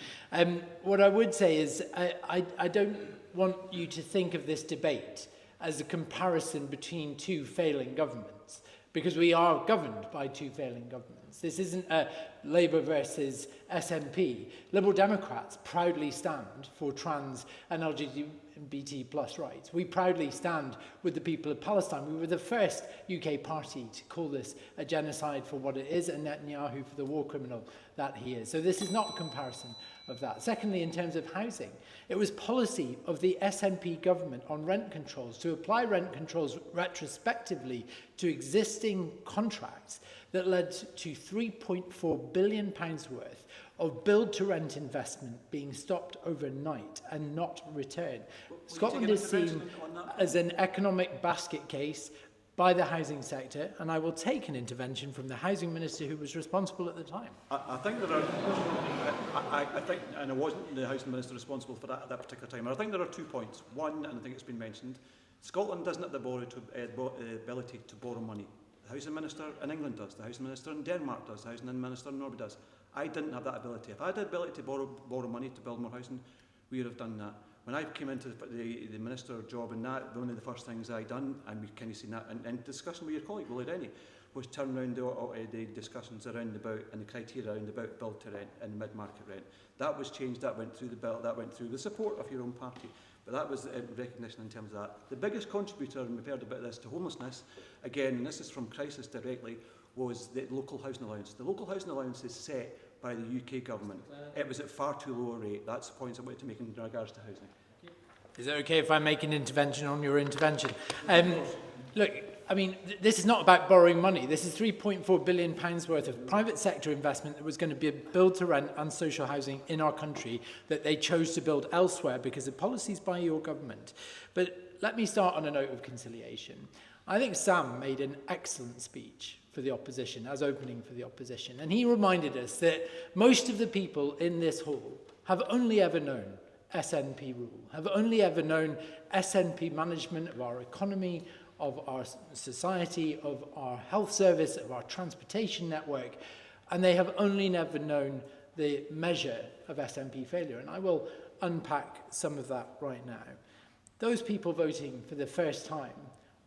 What I would say is I don't want you to think of this debate as a comparison between 2 failing governments, because we are governed by 2 failing governments. This isn't a Labour versus SNP. Liberal Democrats proudly stand for trans and LGBT plus rights. We proudly stand with the people of Palestine. We were the first UK party to call this a genocide for what it is, and Netanyahu for the war criminal that he is. So this is not a comparison of that. Secondly, in terms of housing, it was policy of the SNP government on rent controls to apply rent controls retrospectively to existing contracts that led to £3.4 billion worth of build-to-rent investment being stopped overnight and not returned. Scotland is seen as an economic basket case by the housing sector, and I will take an intervention from the housing minister who was responsible at the time. I think there are, I think, and I wasn't the housing minister responsible for that at that particular time, I think there are 2 points. One, and I think it's been mentioned, Scotland doesn't have the ability to borrow money. housing minister in England does, the housing minister in Denmark does, the housing minister in Norway does. I didn't have that ability. If I had the ability to borrow money to build more housing, we would have done that. When I came into the minister job, and that one of the first things I done, and we kind of seen that in discussion with your colleague Willie Denny, was turn around the discussions around about and the criteria around about build to rent and mid-market rent. That was changed. That went through the bill. That went through the support of your own party. But that was recognition in terms of that. The biggest contributor, and we've heard about this, to homelessness, again, and this is from Crisis directly, was the local housing allowance. The local housing allowance is set by the UK government. It was at far too low a rate. That's the points I wanted to make in regards to housing. Is it okay if I make an intervention on your intervention? Look, I mean, this is not about borrowing money. This is £3.4 billion worth of private sector investment that was going to be build to rent and social housing in our country that they chose to build elsewhere because of policies by your government. But let me start on a note of conciliation. I think Sam made an excellent speech for the opposition, as opening for the opposition. And he reminded us that most of the people in this hall have only ever known SNP rule, have only ever known SNP management of our economy, of our society, of our health service, of our transportation network, and they have only never known the measure of SNP failure. And I will unpack some of that right now. Those people voting for the first time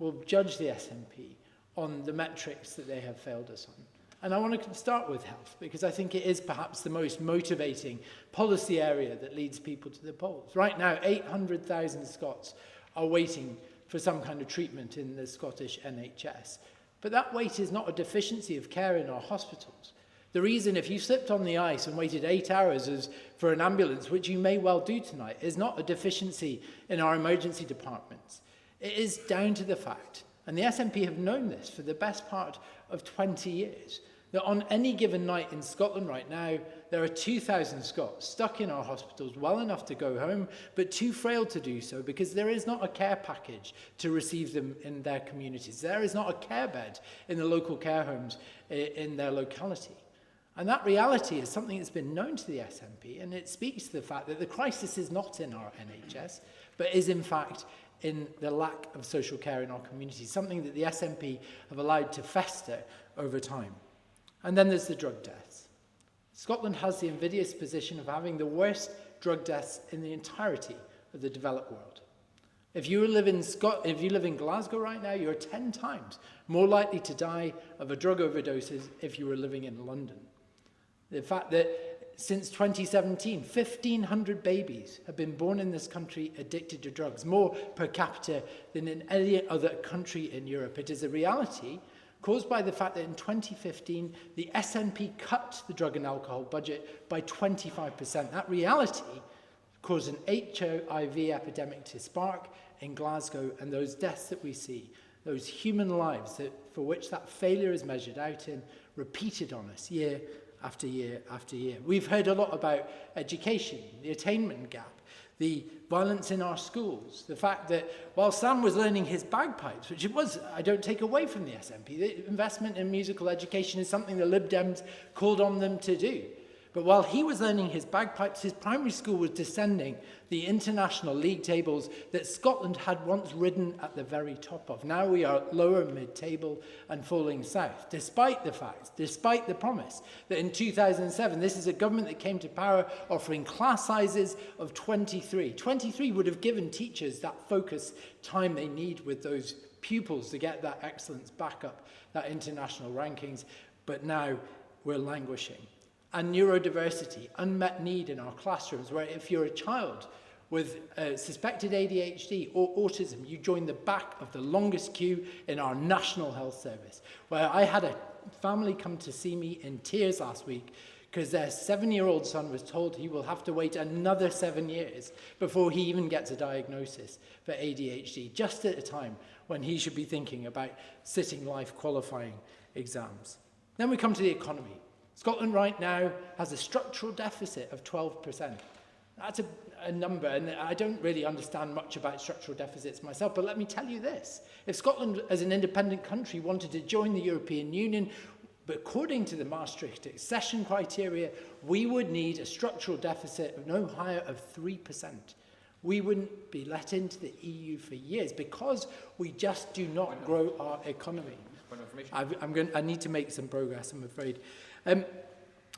will judge the SNP on the metrics that they have failed us on. And I want to start with health, because I think it is perhaps the most motivating policy area that leads people to the polls. Right now, 800,000 Scots are waiting for some kind of treatment in the Scottish NHS. But that wait is not a deficiency of care in our hospitals. The reason, if you slipped on the ice and waited 8 hours for an ambulance, which you may well do tonight, is not a deficiency in our emergency departments. It is down to the fact, and the SNP have known this for the best part of 20 years, that on any given night in Scotland right now, there are 2,000 Scots stuck in our hospitals well enough to go home, but too frail to do so because there is not a care package to receive them in their communities. There is not a care bed in the local care homes in their locality. And that reality is something that's been known to the SNP, and it speaks to the fact that the crisis is not in our NHS, but is in fact in the lack of social care in our communities, something that the SNP have allowed to fester over time. And then there's the drug deaths. Scotland has the invidious position of having the worst drug deaths in the entirety of the developed world. If you live in Glasgow right now, you're 10 times more likely to die of a drug overdose if you were living in London. The fact that since 2017, 1,500 babies have been born in this country addicted to drugs, more per capita than in any other country in Europe. It is a reality caused by the fact that in 2015, the SNP cut the drug and alcohol budget by 25%. That reality caused an HIV epidemic to spark in Glasgow, and those deaths that we see, those human lives for which that failure is measured out in, repeated on us year after year after year. We've heard a lot about education, the attainment gap, the violence in our schools, the fact that while Sam was learning his bagpipes, which it was, I don't take away from the SNP, the investment in musical education is something the Lib Dems called on them to do. But while he was learning his bagpipes, his primary school was descending the international league tables that Scotland had once ridden at the very top of. Now we are lower mid-table and falling south, despite the fact, despite the promise, that in 2007, this is a government that came to power offering class sizes of 23. 23 would have given teachers that focus time they need with those pupils to get that excellence back up, that international rankings, but now we're languishing. And neurodiversity, unmet need in our classrooms, where if you're a child with suspected ADHD or autism, you join the back of the longest queue in our National Health Service, where I had a family come to see me in tears last week because their 7-year-old son was told he will have to wait another 7 years before he even gets a diagnosis for ADHD, just at a time when he should be thinking about sitting life qualifying exams. Then we come to the economy. Scotland right now has a structural deficit of 12%. That's a number, and I don't really understand much about structural deficits myself, but let me tell you this. If Scotland, as an independent country, wanted to join the European Union, but according to the Maastricht accession criteria, we would need a structural deficit of no higher of 3%. We wouldn't be let into the EU for years because we just do not grow our economy. information. I need to make some progress, I'm afraid. And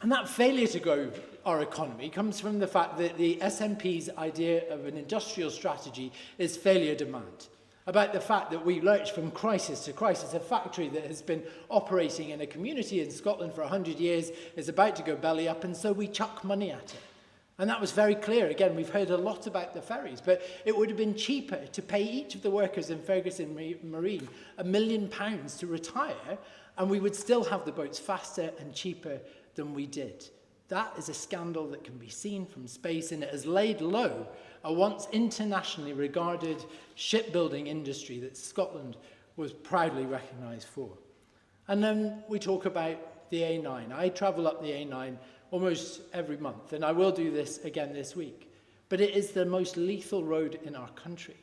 that failure to grow our economy comes from the fact that the SNP's idea of an industrial strategy is failure demand. About the fact that we lurch from crisis to crisis. A factory that has been operating in a community in Scotland for 100 years is about to go belly up, and so we chuck money at it. And that was very clear. Again, we've heard a lot about the ferries, but it would have been cheaper to pay each of the workers in Ferguson Marine £1 million to retire, and we would still have the boats faster and cheaper than we did. That is a scandal that can be seen from space, and it has laid low a once internationally regarded shipbuilding industry that Scotland was proudly recognised for. And then we talk about the A9. I travel up the A9 almost every month, and I will do this again this week. But it is the most lethal road in our country.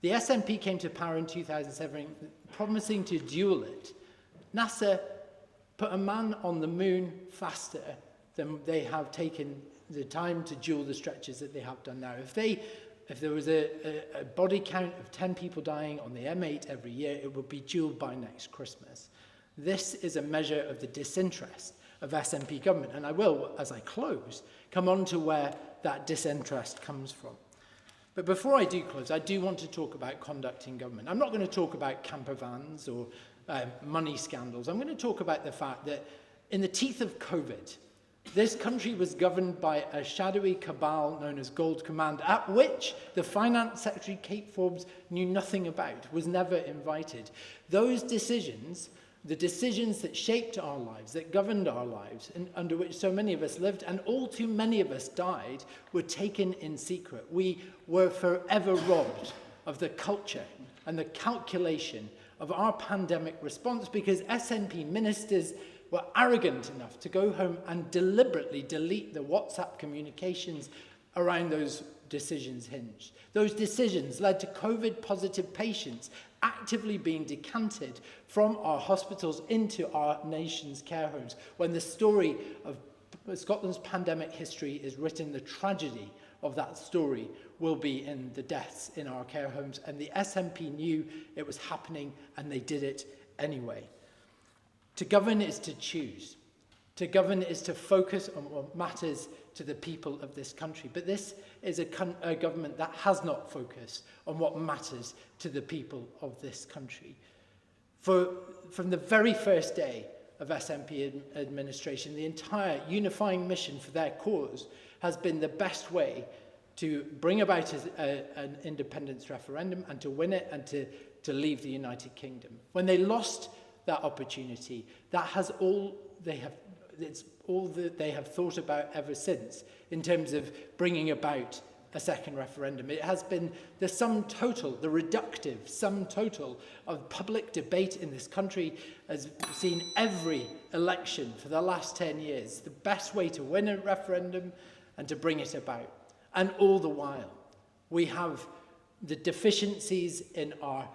The SNP came to power in 2007 promising to dual it. NASA put a man on the moon faster than they have taken the time to dual the stretches that they have done now. If there was a body count of 10 people dying on the M8 every year, it would be dualled by next Christmas. This is a measure of the disinterest of SNP government, and I will, as I close, come on to where that disinterest comes from. But before I do close, I do want to talk about conduct in government. I'm not going to talk about camper vans or money scandals. I'm going to talk about the fact that in the teeth of COVID, this country was governed by a shadowy cabal known as Gold Command, at which the Finance Secretary, Kate Forbes, knew nothing about, was never invited. Those decisions, the decisions that shaped our lives, that governed our lives, and under which so many of us lived, and all too many of us died, were taken in secret. We were forever robbed of the culture and the calculation of our pandemic response because SNP ministers were arrogant enough to go home and deliberately delete the WhatsApp communications around those decisions hinged. Those decisions led to COVID-positive patients actively being decanted from our hospitals into our nation's care homes. When the story of Scotland's pandemic history is written, the tragedy of that story will be in the deaths in our care homes. And the SNP knew it was happening, and they did it anyway. To govern is to choose. To govern is to focus on what matters to the people of this country. But this is a government that has not focused on what matters to the people of this country. From the very first day of SNP administration, the entire unifying mission for their cause has been the best way to bring about an independence referendum and to win it and to leave the United Kingdom. When they lost that opportunity, it's all that they have thought about ever since in terms of bringing about a second referendum. It has been the sum total, the reductive sum total of public debate in this country has seen every election for the last 10 years the best way to win a referendum and to bring it about. And all the while, we have the deficiencies in our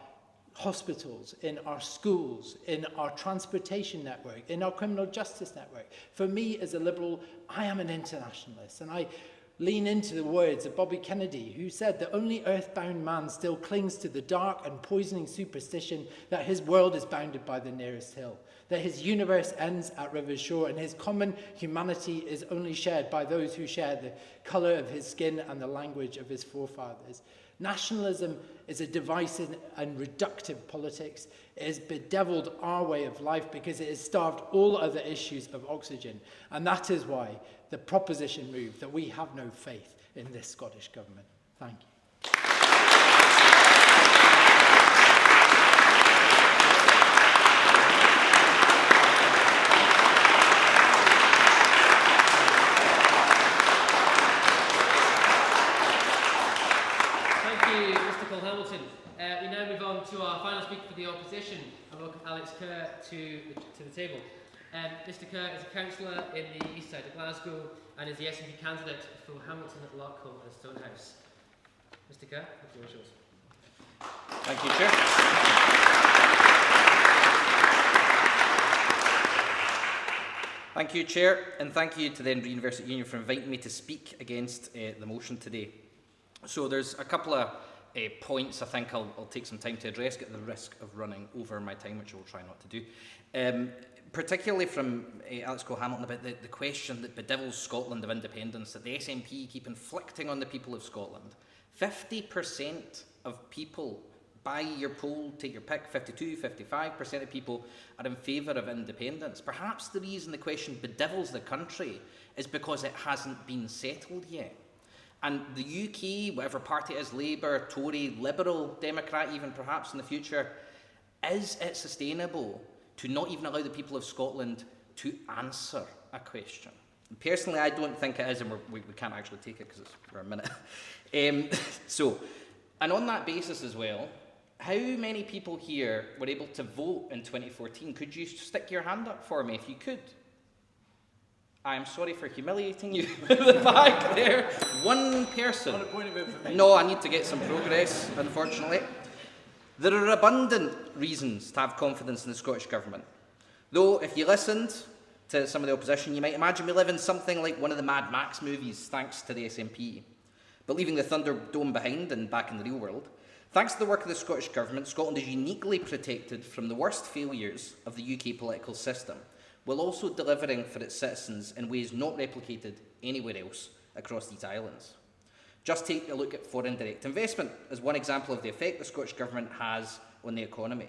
hospitals, in our schools, in our transportation network, in our criminal justice network. For me as a Liberal, I am an internationalist, and I lean into the words of Bobby Kennedy, who said that only earthbound man still clings to the dark and poisoning superstition that his world is bounded by the nearest hill, that his universe ends at river's shore, and his common humanity is only shared by those who share the colour of his skin and the language of his forefathers. Nationalism is a divisive and reductive politics. It has bedeviled our way of life because it has starved all other issues of oxygen. And that is why the proposition moved that we have no faith in this Scottish Government. Thank you. We now move on to our final speaker for the opposition. I welcome Alex Kerr to the table. Mr Kerr is a councillor in the east side of Glasgow and is the SNP candidate for Hamilton, Lockholm and Stonehouse. Mr Kerr, the floor is yours. Thank you, Chair. Thank you, Chair, and thank you to the Edinburgh University Union for inviting me to speak against the motion today. So there's a couple of points I think I'll take some time to address, at the risk of running over my time, which I will try not to do. Particularly from Alex Cole-Hamilton about the question that bedevils Scotland of independence, that the SNP keep inflicting on the people of Scotland. 50% of people, by your poll, take your pick, 52, 55% of people are in favour of independence. Perhaps the reason the question bedevils the country is because it hasn't been settled yet. And the UK, whatever party it is, Labour, Tory, Liberal, Democrat even perhaps in the future, is it sustainable to not even allow the people of Scotland to answer a question? And personally, I don't think it is, and we can't actually take it because we're a minute. And on that basis as well, how many people here were able to vote in 2014? Could you stick your hand up for me if you could? I'm sorry for humiliating you at the back there. One person. On a point of information. No, I need to get some progress, unfortunately. There are abundant reasons to have confidence in the Scottish Government. Though, if you listened to some of the opposition, you might imagine we live in something like one of the Mad Max movies, thanks to the SNP. But leaving the Thunderdome behind and back in the real world, thanks to the work of the Scottish Government, Scotland is uniquely protected from the worst failures of the UK political system, while also delivering for its citizens in ways not replicated anywhere else across these islands. Just take a look at foreign direct investment as one example of the effect the Scottish Government has on the economy.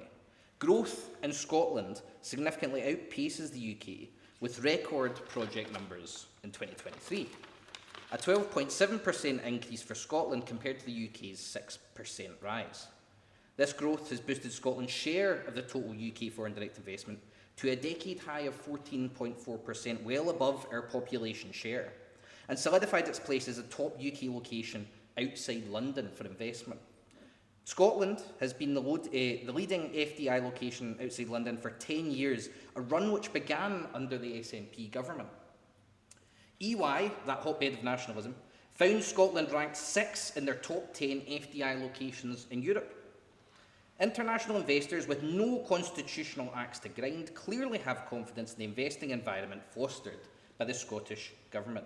Growth in Scotland significantly outpaces the UK, with record project numbers in 2023. A 12.7% increase for Scotland compared to the UK's 6% rise. This growth has boosted Scotland's share of the total UK foreign direct investment to a decade high of 14.4%, well above our population share, and solidified its place as a top UK location outside London for investment. Scotland has been the leading FDI location outside London for 10 years, a run which began under the SNP government. EY, that hotbed of nationalism, found Scotland ranked 6th in their top 10 FDI locations in Europe. International investors with no constitutional axe to grind clearly have confidence in the investing environment fostered by the Scottish Government.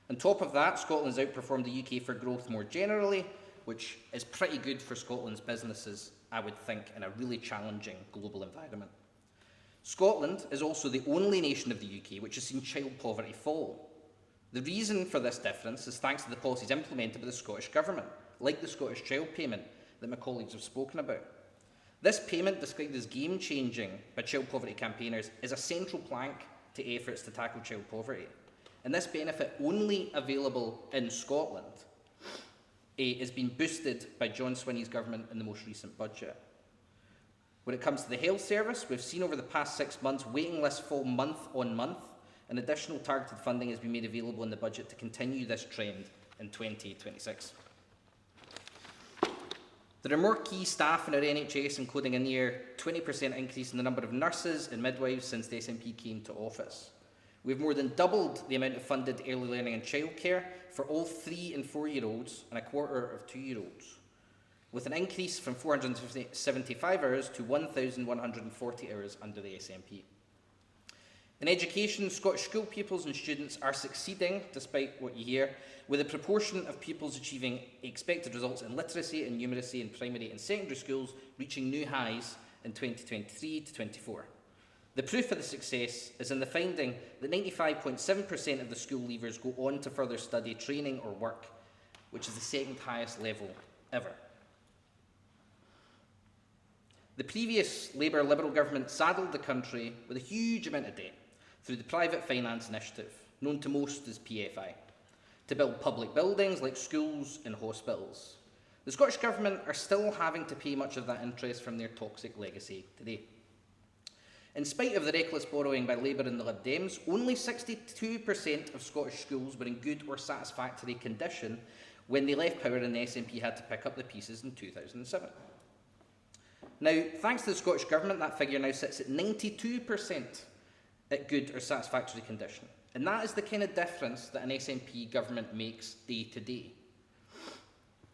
On top of that, Scotland's outperformed the UK for growth more generally, which is pretty good for Scotland's businesses, I would think, in a really challenging global environment. Scotland is also the only nation of the UK which has seen child poverty fall. The reason for this difference is thanks to the policies implemented by the Scottish Government, like the Scottish Child Payment that my colleagues have spoken about. This payment, described as game-changing by child poverty campaigners, is a central plank to efforts to tackle child poverty. And this benefit, only available in Scotland, is being boosted by John Swinney's government in the most recent budget. When it comes to the health service, we've seen over the past 6 months waiting lists fall month on month, and additional targeted funding has been made available in the budget to continue this trend in 2026. There are more key staff in our NHS, including a near 20% increase in the number of nurses and midwives since the SNP came to office. We've more than doubled the amount of funded early learning and childcare for all 3- and 4-year-olds and a quarter of 2-year-olds, with an increase from 475 hours to 1,140 hours under the SNP. In education, Scottish school pupils and students are succeeding, despite what you hear, with a proportion of pupils achieving expected results in literacy and numeracy in primary and secondary schools reaching new highs in 2023 to 24. The proof of the success is in the finding that 95.7% of the school leavers go on to further study, training or work, which is the second highest level ever. The previous Labour Liberal government saddled the country with a huge amount of debt through the Private Finance Initiative, known to most as PFI, to build public buildings like schools and hospitals. The Scottish Government are still having to pay much of that interest from their toxic legacy today. In spite of the reckless borrowing by Labour and the Lib Dems, only 62% of Scottish schools were in good or satisfactory condition when they left power and the SNP had to pick up the pieces in 2007. Now, thanks to the Scottish Government, that figure now sits at 92% at good or satisfactory condition. And that is the kind of difference that an SNP government makes day to day.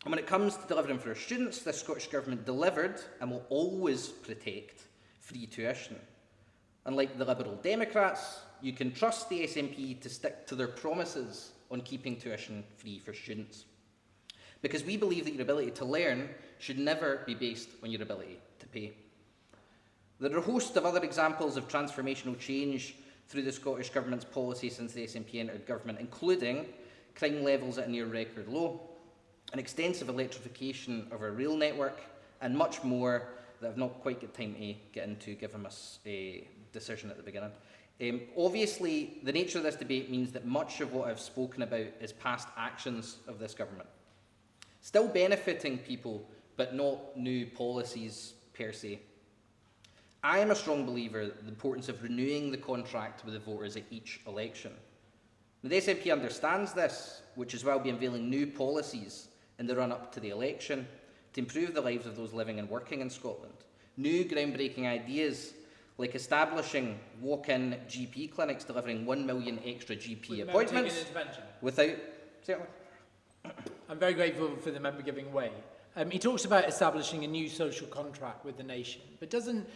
And when it comes to delivering for our students, the Scottish Government delivered and will always protect free tuition. Unlike the Liberal Democrats, you can trust the SNP to stick to their promises on keeping tuition free for students. because we believe that your ability to learn should never be based on your ability to pay. There are a host of other examples of transformational change through the Scottish Government's policy since the SNP entered government, including crime levels at a near record low, an extensive electrification of our rail network, and much more that I've not quite got time to get into, given us a decision at the beginning. Obviously, the nature of this debate means that much of what I've spoken about is past actions of this government, still benefiting people, but not new policies per se. I am a strong believer in the importance of renewing the contract with the voters at each election. The SNP understands this, which is why we'll be unveiling new policies in the run-up to the election to improve the lives of those living and working in Scotland. New groundbreaking ideas like establishing walk-in GP clinics delivering 1 million extra GP appointments without... Certainly. I'm very grateful for the member giving way. He talks about establishing a new social contract with the nation, but doesn't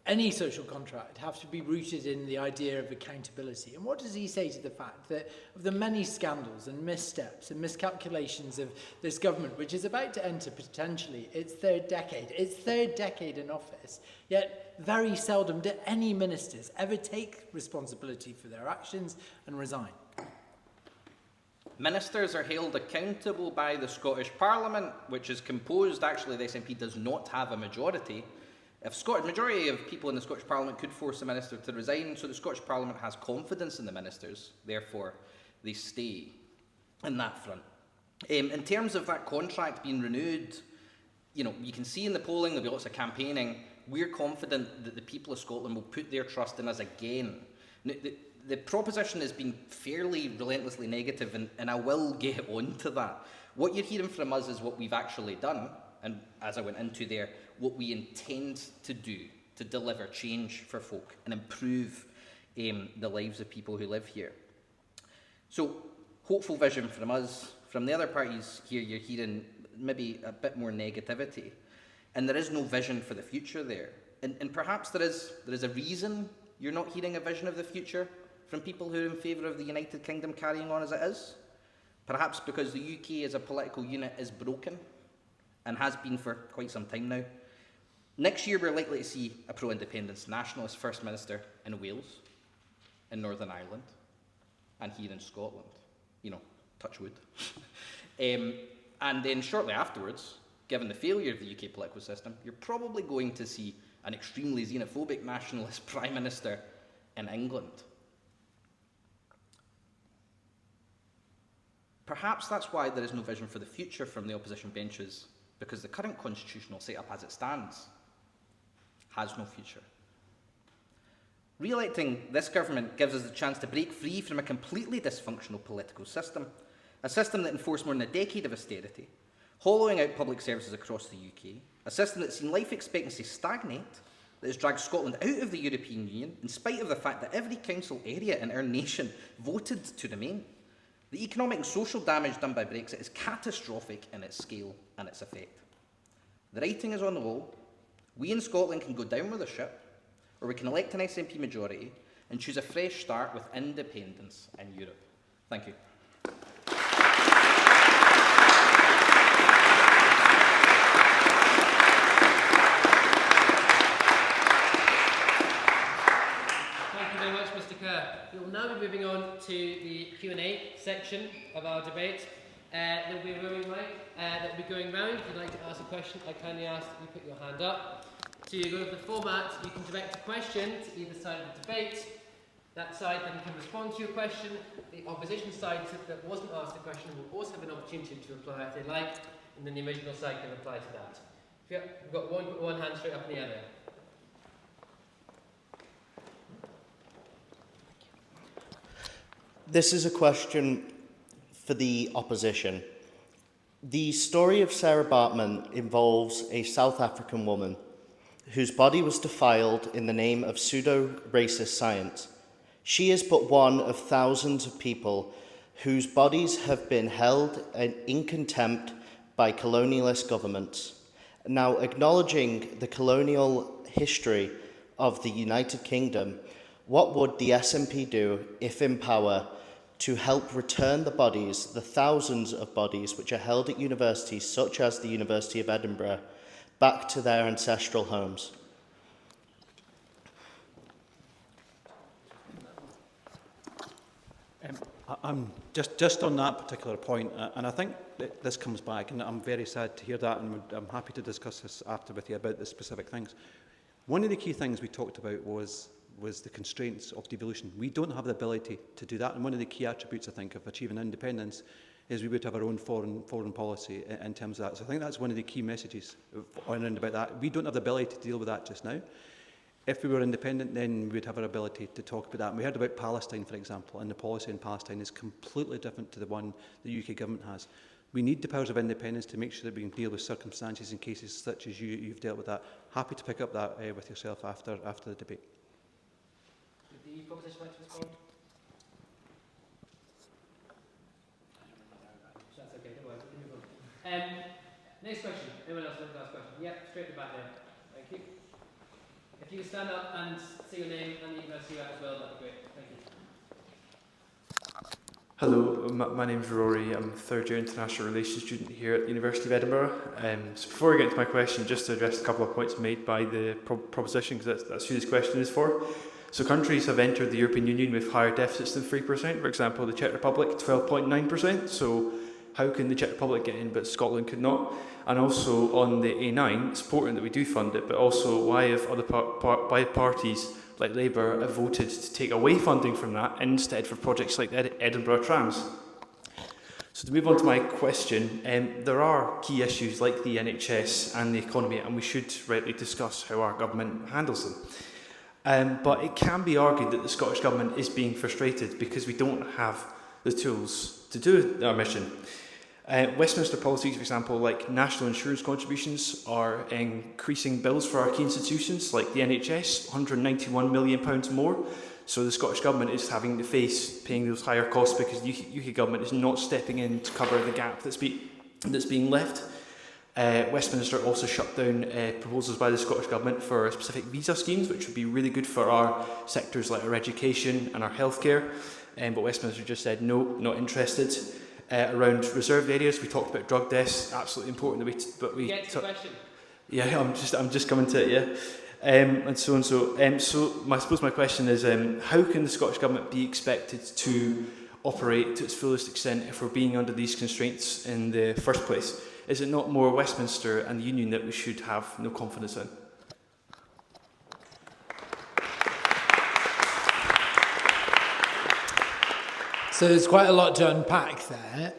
any social contract have to be rooted in the idea of accountability? And what does he say to the fact that of the many scandals and missteps and miscalculations of this government, which is about to enter potentially its third decade in office, yet very seldom do any ministers ever take responsibility for their actions and resign? Ministers are held accountable by the Scottish Parliament, which is composed, actually the SNP does not have a majority. A majority of people in the Scottish Parliament could force a minister to resign, so the Scottish Parliament has confidence in the ministers, therefore they stay in that front. In terms of that contract being renewed, you can see in the polling, there'll be lots of campaigning. We're confident that the people of Scotland will put their trust in us again. The proposition has been fairly relentlessly negative, and I will get on to that. What you're hearing from us is what we've actually done, and as I went into there, what we intend to do to deliver change for folk and improve the lives of people who live here. So, hopeful vision from us. From the other parties here, you're hearing maybe a bit more negativity, and there is no vision for the future there. And perhaps there is a reason you're not hearing a vision of the future from people who are in favour of the United Kingdom carrying on as it is. Perhaps because the UK as a political unit is broken, and has been for quite some time now. Next year, we're likely to see a pro-independence nationalist First Minister in Wales, in Northern Ireland, and here in Scotland. Touch wood. And then shortly afterwards, given the failure of the UK political system, you're probably going to see an extremely xenophobic nationalist Prime Minister in England. Perhaps that's why there is no vision for the future from the opposition benches, because the current constitutional setup as it stands has no future. Re-electing this government gives us the chance to break free from a completely dysfunctional political system, a system that enforced more than a decade of austerity, hollowing out public services across the UK, a system that's seen life expectancy stagnate, that has dragged Scotland out of the European Union, in spite of the fact that every council area in our nation voted to remain. The economic and social damage done by Brexit is catastrophic in its scale and its effect. The writing is on the wall. We in Scotland can go down with the ship, or we can elect an SNP majority and choose a fresh start with independence in Europe. Thank you. Thank you very much, Mr. Kerr. We will now be moving on to the Q&A section of our debate. There will be a roaming mic that will be going round. If you'd like to ask a question, I kindly ask that you put your hand up. To go to the format, you can direct a question to either side of the debate. That side then can respond to your question. The opposition side that wasn't asked a question will also have an opportunity to reply if they like, and then the original side can reply to that. We've got one hand straight up in the air there. This is a question for the opposition. The story of Sarah Bartman involves a South African woman whose body was defiled in the name of pseudo-racist science. She is but one of thousands of people whose bodies have been held in contempt by colonialist governments. Now, acknowledging the colonial history of the United Kingdom, what would the SNP do, if in power, to help return the bodies, the thousands of bodies which are held at universities such as the University of Edinburgh, back to their ancestral homes? I'm just on that particular point, and I think that this comes back, and I'm very sad to hear that, and I'm happy to discuss this after with you about the specific things. One of the key things we talked about was the constraints of devolution. We don't have the ability to do that, and one of the key attributes, I think, of achieving independence is we would have our own foreign policy in terms of that. So I think that's one of the key messages around about that. We don't have the ability to deal with that just now. If we were independent, then we would have our ability to talk about that. And we heard about Palestine, for example, and the policy in Palestine is completely different to the one the UK government has. We need the powers of independence to make sure that we can deal with circumstances and cases such as you've dealt with that. Happy to pick up that with yourself after the debate. Did the proposition like to respond? That's okay, don't worry, we can move on. Next question. Anyone else want to ask a question? Yeah, straight to the back there. Thank you. If you can stand up and say your name and the university you're at as well, that'd be great. Thank you. Hello, my name's Rory. I'm a third year international relations student here at the University of Edinburgh. So before I get into my question, just to address a couple of points made by the proposition, because that's who this question is for. So countries have entered the European Union with higher deficits than 3%. For example, the Czech Republic, 12.9%. So how can the Czech Republic get in, but Scotland could not? And also on the A9, it's important that we do fund it, but also why have other parties like Labour have voted to take away funding from that instead for projects like the Edinburgh trams? So to move on to my question, there are key issues like the NHS and the economy, and we should rightly discuss how our government handles them. But it can be argued that the Scottish Government is being frustrated because we don't have the tools to do our mission. Westminster policies, for example, like national insurance contributions, are increasing bills for our key institutions like the NHS, £191 million more. So the Scottish Government is having to face paying those higher costs because the UK Government is not stepping in to cover the gap that's being left. Westminster also shut down proposals by the Scottish Government for specific visa schemes, which would be really good for our sectors like our education and our healthcare. But Westminster just said no, not interested. Around reserved areas, we talked about drug deaths. Absolutely important that we. Get to the question. Yeah, I'm just coming to it. Yeah, and so. I suppose my question is, how can the Scottish Government be expected to operate to its fullest extent if we're being under these constraints in the first place? Is it not more Westminster and the Union that we should have no confidence in? So there's quite a lot to unpack there.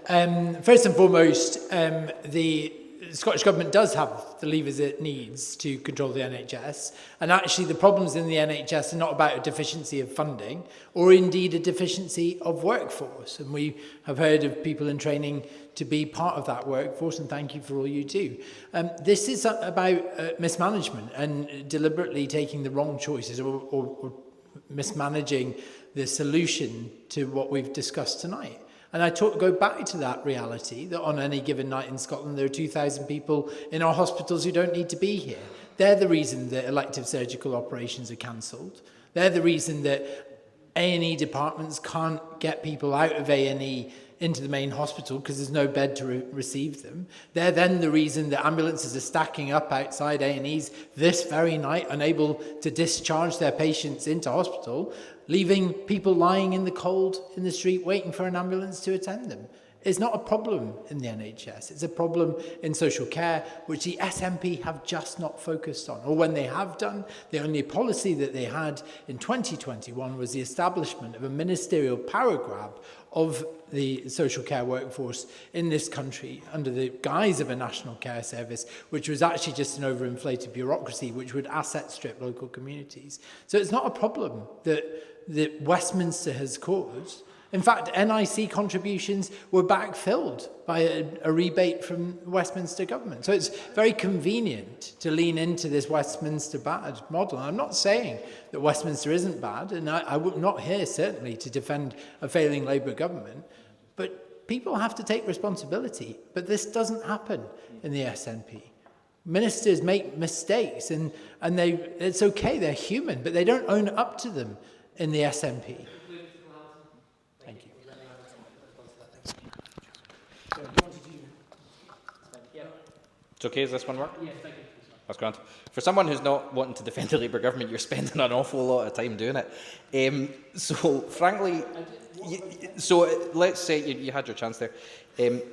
First and foremost, the Scottish Government does have the levers it needs to control the NHS. And actually the problems in the NHS are not about a deficiency of funding or indeed a deficiency of workforce. And we have heard of people in training to be part of that workforce, and thank you for all you do. This is about mismanagement and deliberately taking the wrong choices or mismanaging the solution to what we've discussed tonight. And I go back to that reality that on any given night in Scotland, there are 2,000 people in our hospitals who don't need to be here. They're the reason that elective surgical operations are cancelled. They're the reason that A&E departments can't get people out of A&E into the main hospital because there's no bed to receive them. They're then the reason that ambulances are stacking up outside A&Es this very night, unable to discharge their patients into hospital, leaving people lying in the cold in the street waiting for an ambulance to attend them. It's not a problem in the NHS. It's a problem in social care, which the SNP have just not focused on. Or when they have done, the only policy that they had in 2021 was the establishment of a ministerial power grab of the social care workforce in this country under the guise of a national care service, which was actually just an overinflated bureaucracy which would asset strip local communities. So it's not a problem that Westminster has caused. In fact, NIC contributions were backfilled by a rebate from the Westminster government. So it's very convenient to lean into this Westminster bad model. And I'm not saying that Westminster isn't bad, and I'm not here certainly to defend a failing Labour government, but people have to take responsibility. But this doesn't happen in the SNP. Ministers make mistakes, and it's okay, they're human, but they don't own up to them in the SNP. okay, does this one work? Yes, thank you. That's grand. For someone who's not wanting to defend the Labour government, you're spending an awful lot of time doing it. So, frankly, let's say you had your chance there. I've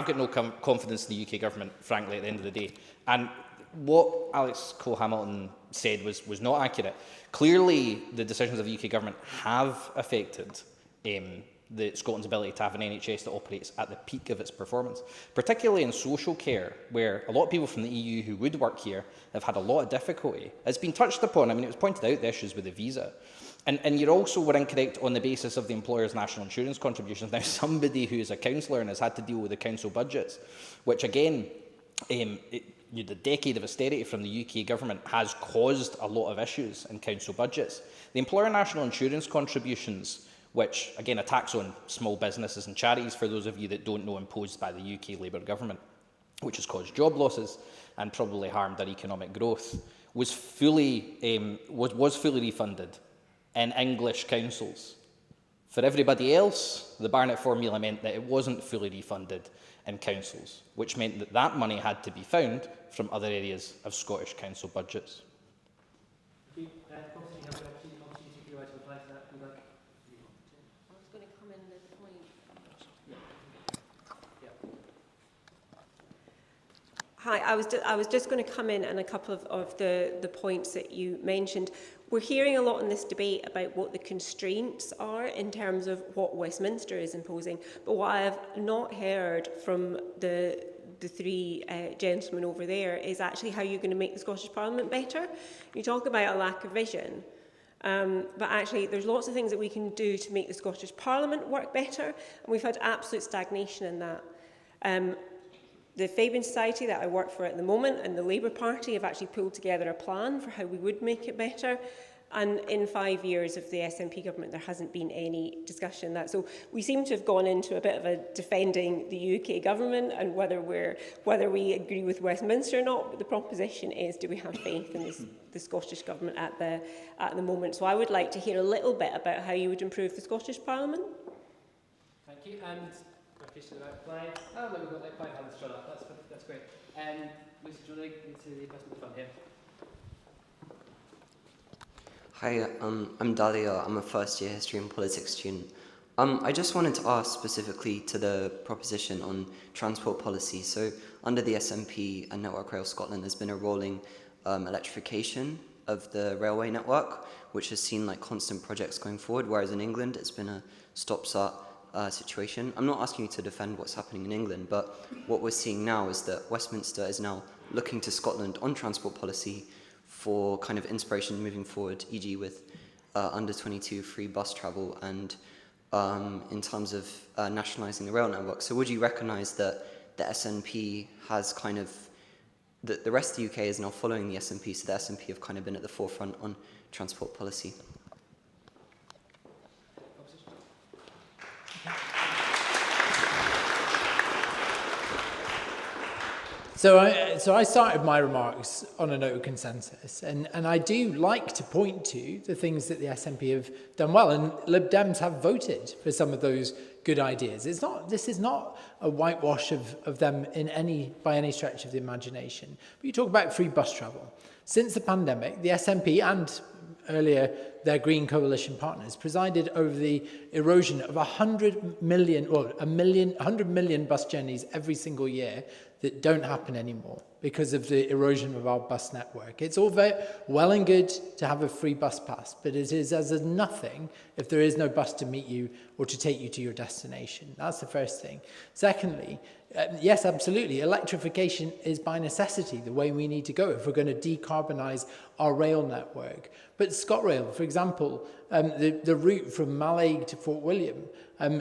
got no confidence in the UK government, frankly, at the end of the day. And what Alex Cole-Hamilton said was not accurate. Clearly, the decisions of the UK government have affected Scotland's ability to have an NHS that operates at the peak of its performance, particularly in social care, where a lot of people from the EU who would work here have had a lot of difficulty. It's been touched upon. I mean, it was pointed out the issues with the visa. And you also were incorrect on the basis of the employer's national insurance contributions. Now, somebody who is a councillor and has had to deal with the council budgets, which again, the decade of austerity from the UK government has caused a lot of issues in council budgets. The employer national insurance contributions, which again, a tax on small businesses and charities, for those of you that don't know, imposed by the UK Labour government, which has caused job losses and probably harmed our economic growth, was fully refunded in English councils. For everybody else, the Barnett formula meant that it wasn't fully refunded in councils, which meant that that money had to be found from other areas of Scottish council budgets. Hi, I was just going to come in on a couple of the points that you mentioned. We're hearing a lot in this debate about what the constraints are in terms of what Westminster is imposing, but what I have not heard from the three gentlemen over there is actually how you're going to make the Scottish Parliament better. You talk about a lack of vision, but actually there's lots of things that we can do to make the Scottish Parliament work better, and we've had absolute stagnation in that. The Fabian Society that I work for at the moment and the Labour Party have actually pulled together a plan for how we would make it better. And in 5 years of the SNP government, there hasn't been any discussion that. So we seem to have gone into a bit of a defending the UK government and whether we agree with Westminster or not. But the proposition is, do we have faith in the Scottish government at the moment? So I would like to hear a little bit about how you would improve the Scottish Parliament. Thank you. And officially reply. Oh, no, we've got like 5 hands shut up. That's great. Lucy, do you want to go to the person in the front here? Hi, I'm Dalia. I'm a first-year history and politics student. I just wanted to ask specifically to the proposition on transport policy. So, under the SNP and Network Rail Scotland, there's been a rolling electrification of the railway network, which has seen like constant projects going forward, whereas in England, it's been a stop-start situation. I'm not asking you to defend what's happening in England, but what we're seeing now is that Westminster is now looking to Scotland on transport policy for kind of inspiration moving forward, e.g. with under 22 free bus travel and in terms of nationalising the rail network. So would you recognise that the SNP has kind of, that the rest of the UK is now following the SNP, so the SNP have kind of been at the forefront on transport policy? So I started my remarks on a note of consensus, and I do like to point to the things that the SNP have done well, and Lib Dems have voted for some of those good ideas. This is not a whitewash of them by any stretch of the imagination. But you talk about free bus travel. Since the pandemic, the SNP and earlier their Green Coalition partners presided over the erosion of 100 million bus journeys every single year that don't happen anymore because of the erosion of our bus network. It's all very well and good to have a free bus pass, but it is as nothing if there is no bus to meet you or to take you to your destination. That's the first thing. Secondly, yes, absolutely, electrification is by necessity the way we need to go if we're going to decarbonise our rail network. But ScotRail, for example, the route from Mallaig to Fort William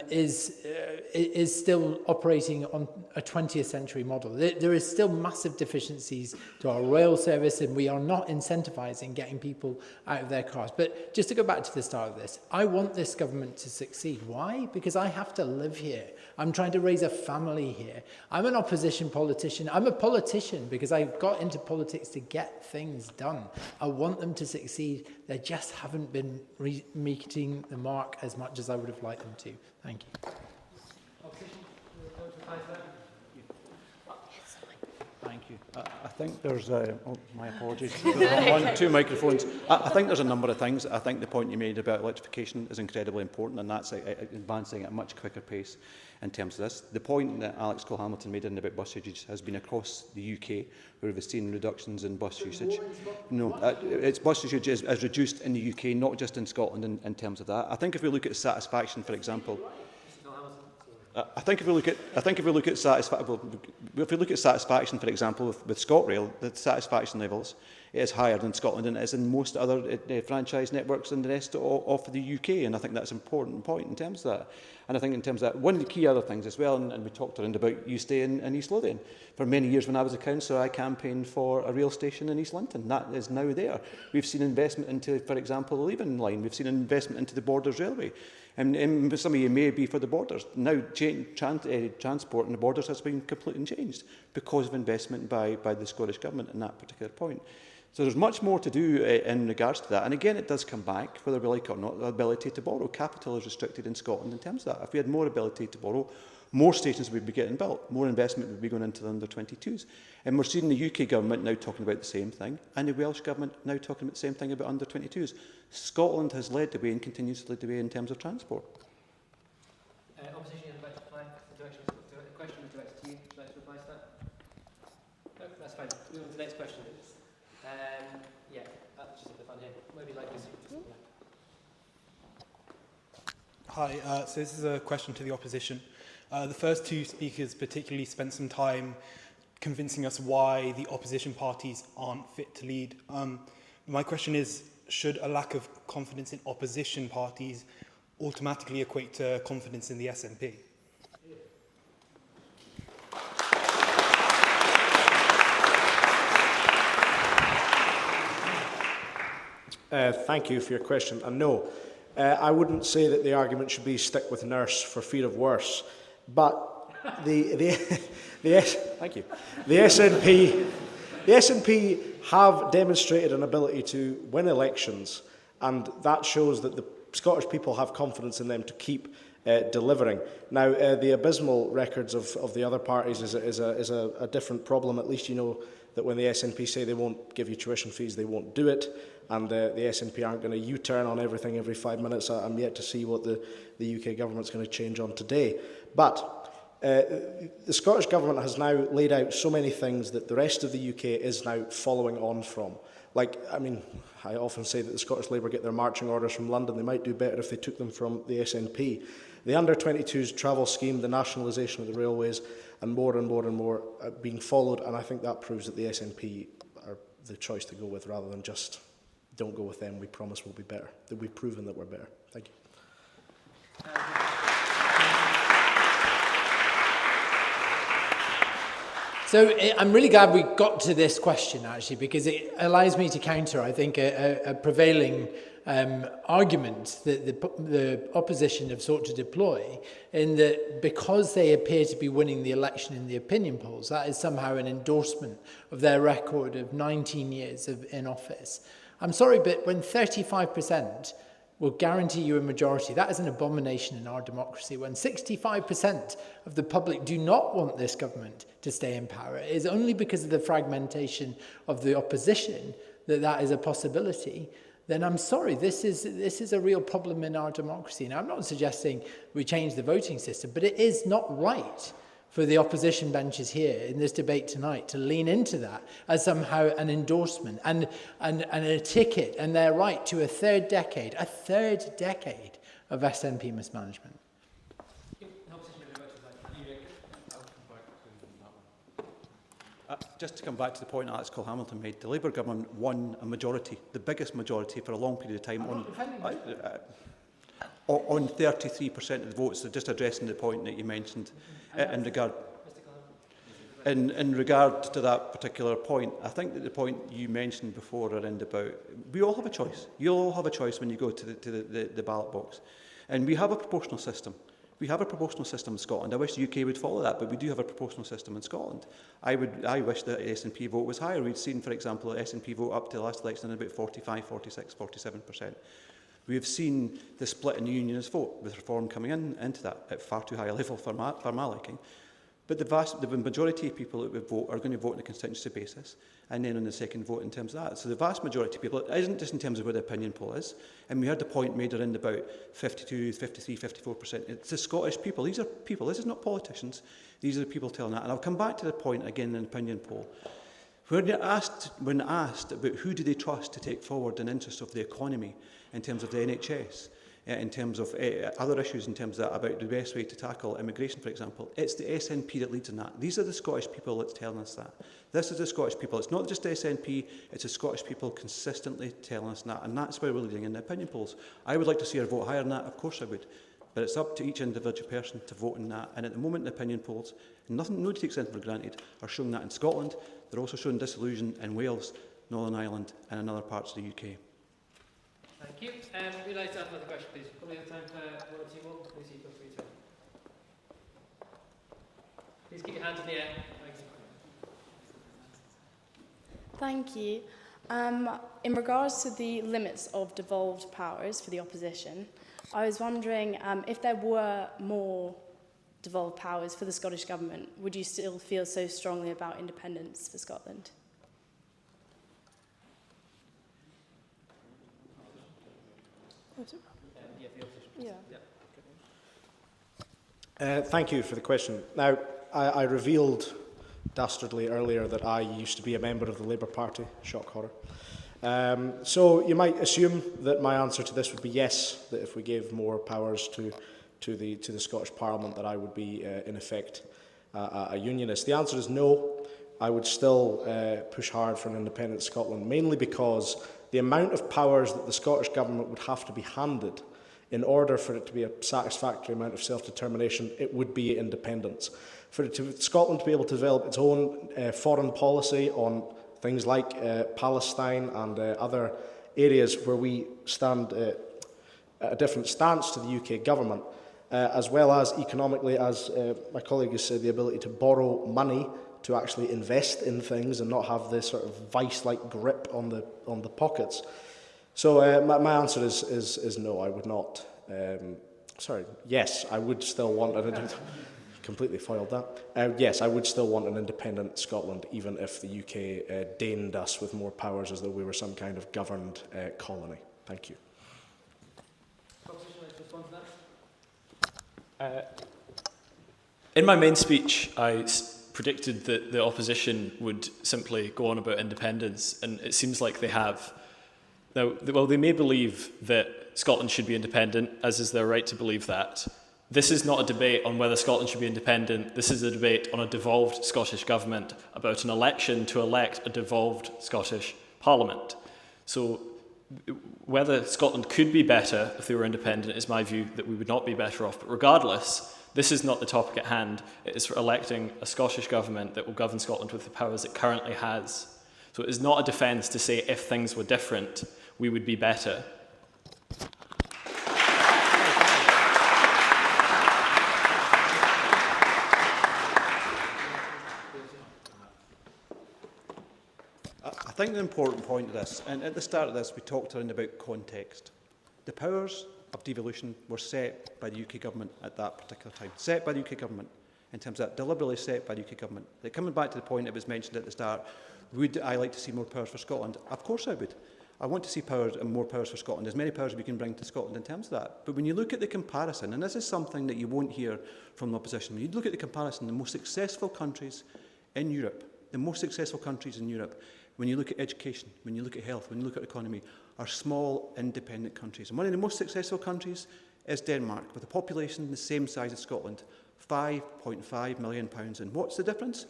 is still operating on a 20th century model. There is still massive deficiencies to our rail service, and we are not incentivising getting people out of their cars. But just to go back to the start of this, I want this government to succeed. Why? Because I have to live here. I'm trying to raise a family here. I'm an opposition politician. I'm a politician because I got into politics to get things done. I want them to succeed. They just haven't been meeting the mark as much as I would have liked them to. Thank you. you. I think there's, my apologies, on 2 microphones. I think there's a number of things. I think the point you made about electrification is incredibly important, and that's advancing at a much quicker pace in terms of this. The point that Alex Cole-Hamilton made in about bus usage has been across the UK, where we've seen reductions in bus usage. No, its bus usage is reduced in the UK, not just in Scotland in terms of that. I think if we look at satisfaction, for example, I think if we look at satisfaction, for example, with ScotRail, the satisfaction levels is higher than Scotland and it is in most other franchise networks in the rest of the UK, and I think that's an important point in terms of that. And I think in terms of that, one of the key other things as well, and we talked around about you stay in East Lothian. For many years when I was a councillor, I campaigned for a rail station in East Linton. That is now there. We've seen investment into, for example, the Leaven line. We've seen investment into the Borders Railway. And some of you may be for the Borders. Now transport in the Borders has been completely changed because of investment by the Scottish Government in that particular point. So there's much more to do in regards to that. And again, it does come back, whether we like it or not, the ability to borrow. Capital is restricted in Scotland in terms of that. If we had more ability to borrow, more stations would be getting built, more investment would be going into the under-22s. And we're seeing the UK Government now talking about the same thing, and the Welsh Government now talking about the same thing about under-22s. Scotland has led the way and continues to lead the way in terms of transport. Opposition, you're about to reply. The question was directed to you. Would you like to reply to that? No, that's fine. Move on to the next question. Yeah, just at the front here. Maybe like this. Hi, so this is a question to the opposition. The first 2 speakers particularly spent some time convincing us why the opposition parties aren't fit to lead. My question is, should a lack of confidence in opposition parties automatically equate to confidence in the SNP? Thank you for your question. And no, I wouldn't say that the argument should be stick with nurse for fear of worse. But thank you. The SNP have demonstrated an ability to win elections, and that shows that the Scottish people have confidence in them to keep delivering. Now, the abysmal records of the other parties is a different problem. At least you know that when the SNP say they won't give you tuition fees, they won't do it. And the SNP aren't going to U-turn on everything every 5 minutes. I'm yet to see what the UK government's going to change on today. But the Scottish Government has now laid out so many things that the rest of the UK is now following on from. Like, I mean, I often say that the Scottish Labour get their marching orders from London. They might do better if they took them from the SNP. The under-22s travel scheme, the nationalisation of the railways, and more and more and more being followed. And I think that proves that the SNP are the choice to go with rather than just don't go with them, we promise we'll be better. That we've proven that we're better. Thank you. So I'm really glad we got to this question, actually, because it allows me to counter, I think, a prevailing argument that the opposition have sought to deploy, in that because they appear to be winning the election in the opinion polls, that is somehow an endorsement of their record of 19 years in office. I'm sorry, but when 35% will guarantee you a majority, that is an abomination in our democracy. When 65% of the public do not want this government to stay in power, it is only because of the fragmentation of the opposition that is a possibility. Then I'm sorry, this is a real problem in our democracy. Now, I'm not suggesting we change the voting system, but it is not right for the opposition benches here in this debate tonight to lean into that as somehow an endorsement and a ticket and their right to a third decade of SNP mismanagement. Just to come back to the point Alex Cole-Hamilton made, the Labour government won a majority, the biggest majority for a long period of time on 33% of the votes. So just addressing the point that you mentioned in regard to that particular point, I think that the point you mentioned before around about, we all have a choice. You all have a choice when you go to the ballot box. And we have a proportional system. We have a proportional system in Scotland. I wish the UK would follow that, but we do have a proportional system in Scotland. I wish the SNP vote was higher. We'd seen, for example, the SNP vote up to the last election at about 45, 46, 47%. We have seen the split in the unionist vote, with reform coming into that at far too high a level for my liking. But the majority of people that would vote are going to vote on a constituency basis, and then on the second vote in terms of that. So the vast majority of people, it isn't just in terms of where the opinion poll is, and we heard the point made around about 52, 53, 54%. It's the Scottish people. These are people. This is not politicians. These are the people telling that. And I'll come back to the point again in the opinion poll. When asked about who do they trust to take forward in interest of the economy in terms of the NHS, in terms of other issues in terms of that, about the best way to tackle immigration, for example, it's the SNP that leads in that. These are the Scottish people that's telling us that. This is the Scottish people. It's not just the SNP, it's the Scottish people consistently telling us that, and that's where we're leading in the opinion polls. I would like to see our vote higher than that, of course I would, but it's up to each individual person to vote in that, and at the moment the opinion polls, nobody takes anything for granted, are showing that in Scotland. They're also showing disillusion in Wales, Northern Ireland and in other parts of the UK. Thank you. We'd like to have another question, please. Probably have time for one or two more. Please feel free to. Please keep your hands in the air. Thanks. Thank you. In regards to the limits of devolved powers for the opposition, I was wondering if there were more devolved powers for the Scottish Government, would you still feel so strongly about independence for Scotland? Thank you for the question. Now, I revealed dastardly earlier that I used to be a member of the Labour Party, shock horror. So you might assume that my answer to this would be yes, that if we gave more powers to the Scottish Parliament, that I would be, in effect, a unionist. The answer is no. I would still push hard for an independent Scotland, mainly because the amount of powers that the Scottish Government would have to be handed in order for it to be a satisfactory amount of self-determination, it would be independence. For Scotland to be able to develop its own foreign policy on things like Palestine and other areas where we stand at a different stance to the UK government, as well as economically, as my colleague has said, the ability to borrow money to actually invest in things and not have this sort of vice-like grip on the pockets. So my answer is no, I would not. Yes, I would still want an completely foiled that. Yes, I would still want an independent Scotland, even if the UK deigned us with more powers as though we were some kind of governed colony. Thank you. In my main speech, I predicted that the opposition would simply go on about independence, and it seems like they have. Now, well, they may believe that Scotland should be independent, as is their right to believe that. This is not a debate on whether Scotland should be independent. This is a debate on a devolved Scottish Government about an election to elect a devolved Scottish Parliament. So whether Scotland could be better if they were independent is my view that we would not be better off. But regardless, this is not the topic at hand. It is for electing a Scottish Government that will govern Scotland with the powers it currently has. So it is not a defence to say if things were different, we would be better. I think the important point of this, and at the start of this, we talked around about context. The powers of devolution were set by the UK government at that particular time, set by the UK government, in terms of that, deliberately set by the UK government. Coming back to the point that was mentioned at the start, would I like to see more powers for Scotland? Of course I would. I want to see powers and more powers for Scotland, as many powers as we can bring to Scotland in terms of that. But when you look at the comparison, and this is something that you won't hear from the opposition, when you look at the comparison, the most successful countries in Europe, when you look at education, when you look at health, when you look at economy, are small, independent countries. And one of the most successful countries is Denmark, with a population the same size as Scotland, £5.5 million. And what's the difference?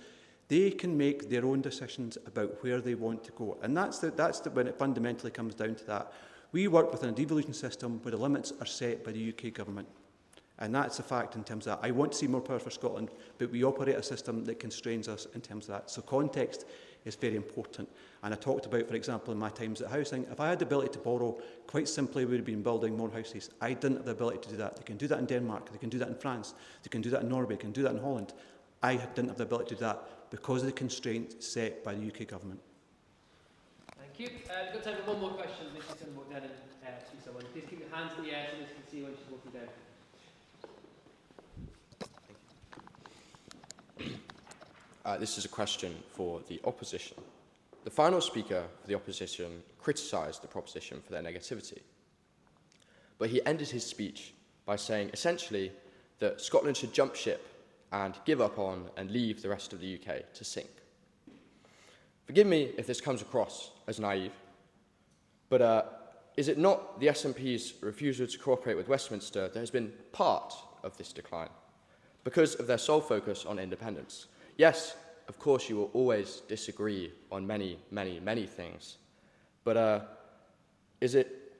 They can make their own decisions about where they want to go. And that's when it fundamentally comes down to that. We work within a devolution system where the limits are set by the UK government. And that's a fact in terms of that. I want to see more power for Scotland, but we operate a system that constrains us in terms of that. So context is very important. And I talked about, for example, in my times at housing, if I had the ability to borrow, quite simply we would have been building more houses. I didn't have the ability to do that. They can do that in Denmark, they can do that in France, they can do that in Norway, they can do that in Holland. I didn't have the ability to do that because of the constraints set by the UK government. Thank you. We've got time for one more question. Please walk down and see someone. Please keep your hands in the air so they can see when she's walking down. this is a question for the opposition. The final speaker for the opposition criticised the proposition for their negativity. But he ended his speech by saying, essentially, that Scotland should jump ship and give up on and leave the rest of the UK to sink. Forgive me if this comes across as naive, but is it not the SNP's refusal to cooperate with Westminster that has been part of this decline, because of their sole focus on independence? Yes, of course you will always disagree on many, many, many things, but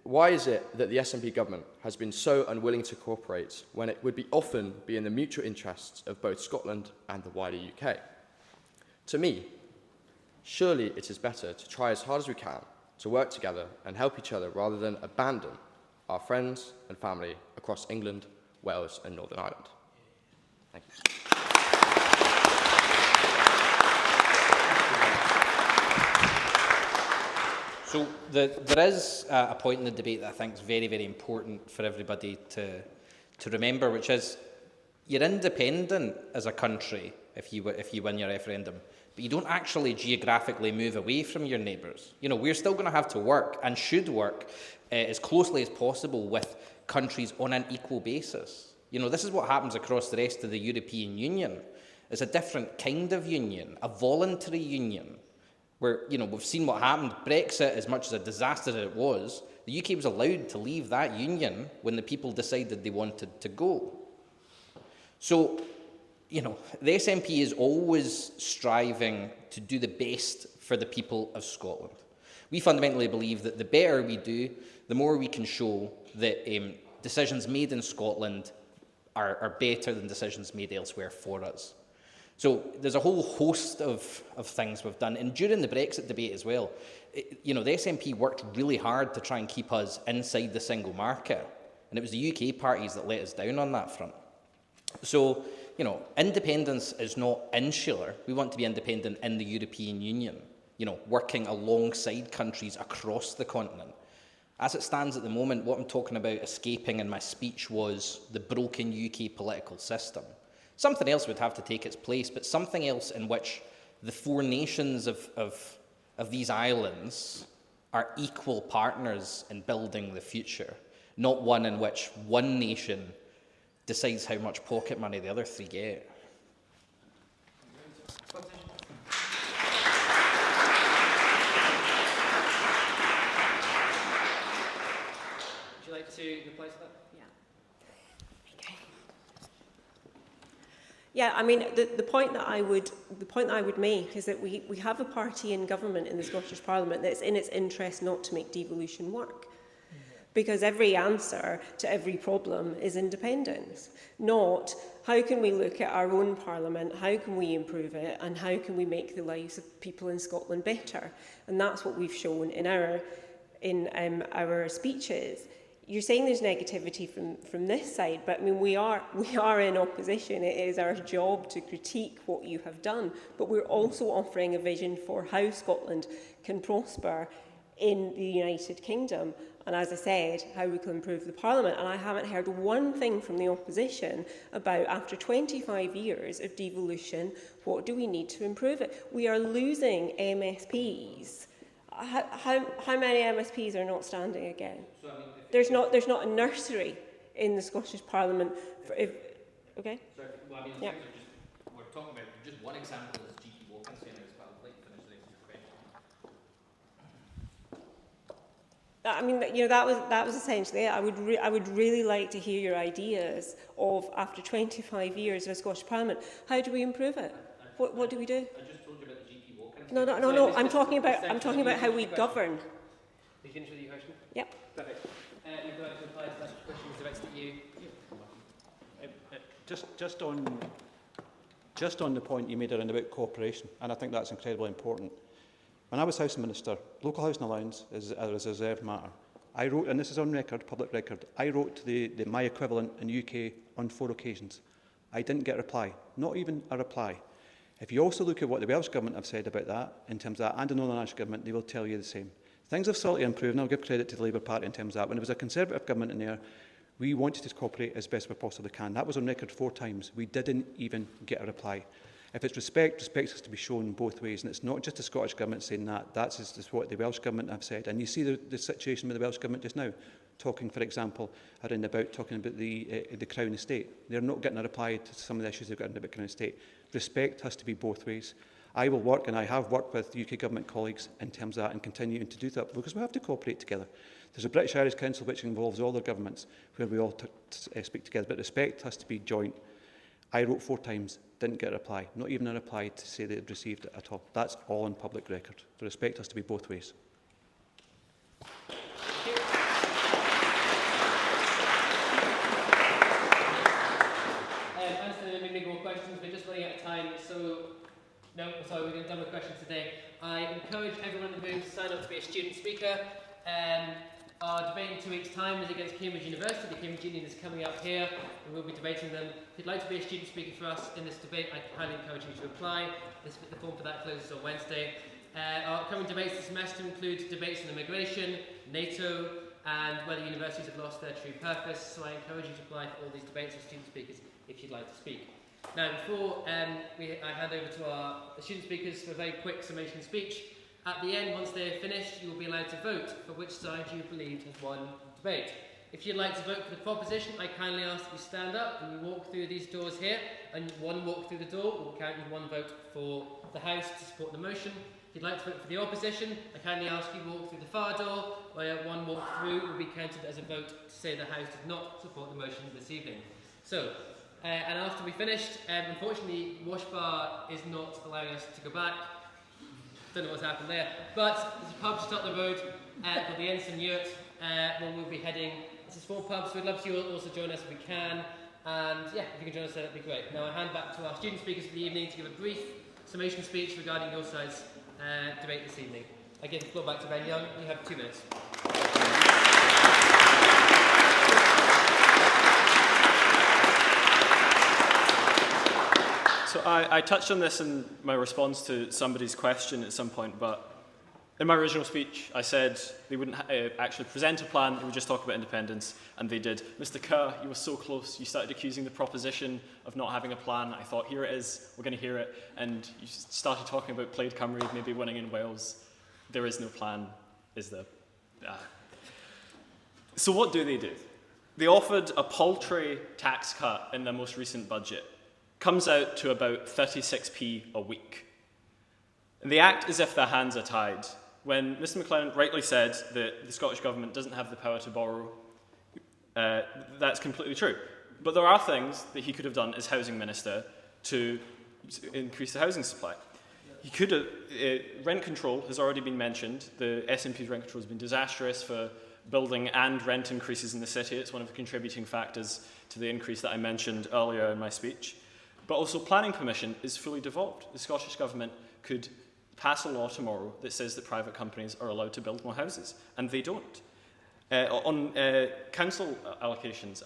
why is it that the SNP government has been so unwilling to cooperate when it would often be in the mutual interests of both Scotland and the wider UK? To me, surely it is better to try as hard as we can to work together and help each other rather than abandon our friends and family across England, Wales and Northern Ireland. Thank you. So there is a point in the debate that I think is very, very important for everybody to remember, which is you're independent as a country if you win your referendum, but you don't actually geographically move away from your neighbours. You know, we're still going to have to work and should work as closely as possible with countries on an equal basis. You know, this is what happens across the rest of the European Union. It's a different kind of union, a voluntary union, where, you know, we've seen what happened. Brexit, as much as a disaster as it was, the UK was allowed to leave that union when the people decided they wanted to go. So, you know, the SNP is always striving to do the best for the people of Scotland. We fundamentally believe that the better we do, the more we can show that decisions made in Scotland are better than decisions made elsewhere for us. So there's a whole host of things we've done. And during the Brexit debate as well, you know, the SNP worked really hard to try and keep us inside the single market. And it was the UK parties that let us down on that front. So, you know, independence is not insular. We want to be independent in the European Union, you know, working alongside countries across the continent. As it stands at the moment, what I'm talking about escaping in my speech was the broken UK political system. Something else would have to take its place, but something else in which the four nations of these islands are equal partners in building the future, not one in which one nation decides how much pocket money the other three get. Would you like to reply to that? Yeah, I mean, the point that I would make is that we have a party in government in the Scottish Parliament that's in its interest not to make devolution work. Because every answer to every problem is independence, not how can we look at our own parliament, how can we improve it, and how can we make the lives of people in Scotland better. And that's what we've shown in our speeches. You're saying there's negativity from this side, but I mean we are in opposition. It is our job to critique what you have done, but we're also offering a vision for how Scotland can prosper in the United Kingdom. And as I said, how we can improve the Parliament. And I haven't heard one thing from the opposition about, after 25 years of devolution, what do we need to improve it? We are losing MSPs. How many MSPs are not standing again? So, I mean, there's not a nursery in the Scottish Parliament. Okay? Sorry, well, I mean, yeah. We're talking about just one example is GP Walking Centre as well. I'd like to finish the rest of your question. I mean, you know, that was essentially it. I would really like to hear your ideas of, after 25 years of a Scottish Parliament, how do we improve it? What do we do? I just told you about the GP Walking Centre. No. I'm talking about how we govern. You finished with your question? Yep. Perfect. You'd like to reply to that question directed at you? Just on the point you made around about cooperation, and I think that's incredibly important. When I was Housing Minister, local housing allowance is a reserved matter. I wrote, and this is on record, public record, I wrote to my equivalent in the UK on 4 occasions. I didn't get a reply, not even a reply. If you also look at what the Welsh Government have said about that, in terms of that, and the Northern Irish Government, they will tell you the same. Things have slightly improved, and I'll give credit to the Labour Party in terms of that. When there was a Conservative government in there, we wanted to cooperate as best we possibly can. That was on record 4 times. We didn't even get a reply. If it's respect, respect has to be shown both ways, and it's not just the Scottish Government saying that, that's just what the Welsh Government have said. And you see the situation with the Welsh Government just now, talking, for example, talking about the Crown Estate. They're not getting a reply to some of the issues they've got about Crown Estate. Respect has to be both ways. I will work, and I have worked with UK Government colleagues in terms of that and continuing to do that, because we have to cooperate together. There's a British Irish Council which involves all their governments, where we all speak together, but respect has to be joint. I wrote 4 times, didn't get a reply, not even a reply to say they'd received it at all. That's all on public record. The respect has to be both ways. Maybe more questions, we're just running out of time, so no, sorry, we're going to done with questions today. I encourage everyone in the room to sign up to be a student speaker. Our debate in 2 weeks' time is against Cambridge University. The Cambridge Union is coming up here, and we'll be debating them. If you'd like to be a student speaker for us in this debate, I highly encourage you to apply. The form for that closes on Wednesday. Our upcoming debates this semester include debates on immigration, NATO, and whether universities have lost their true purpose. So I encourage you to apply for all these debates as student speakers if you'd like to speak. Now, before I hand over to our student speakers for a very quick summation speech, at the end, once they're finished, you will be allowed to vote for which side you believe has won the debate. If you'd like to vote for the proposition, I kindly ask that you stand up and you walk through these doors here, and one walk through the door will count you 1 vote for the House to support the motion. If you'd like to vote for the opposition, I kindly ask you to walk through the far door, where 1 walk through will be counted as a vote to say the House does not support the motion this evening. So, and after we finished, unfortunately, Washbar is not allowing us to go back. Don't know what's happened there. But there's a pub just up the road called the Ensign Yurt, where we'll be heading. It's a small pub, so we'd love you all also join us if we can. And yeah, if you can join us there, that'd be great. Now I hand back to our student speakers for the evening to give a brief summation speech regarding your side's debate this evening. I give the floor back to Ben Young. You have 2 minutes. So I touched on this in my response to somebody's question at some point, but in my original speech I said they wouldn't actually present a plan, they would just talk about independence, and they did. Mr Kerr, you were so close. You started accusing the proposition of not having a plan. I thought, here it is, we're going to hear it, and you started talking about Plaid Cymru maybe winning in Wales. There is no plan, is there? So what do? They offered a paltry tax cut in their most recent budget. Comes out to about 36p a week. And they act as if their hands are tied. When Mr McLennan rightly said that the Scottish Government doesn't have the power to borrow, that's completely true. But there are things that he could have done as Housing Minister to increase the housing supply. He could have, rent control has already been mentioned. The SNP's rent control has been disastrous for building and rent increases in the city. It's one of the contributing factors to the increase that I mentioned earlier in my speech. But also planning permission is fully devolved. The Scottish Government could pass a law tomorrow that says that private companies are allowed to build more houses, and they don't. On council allocations,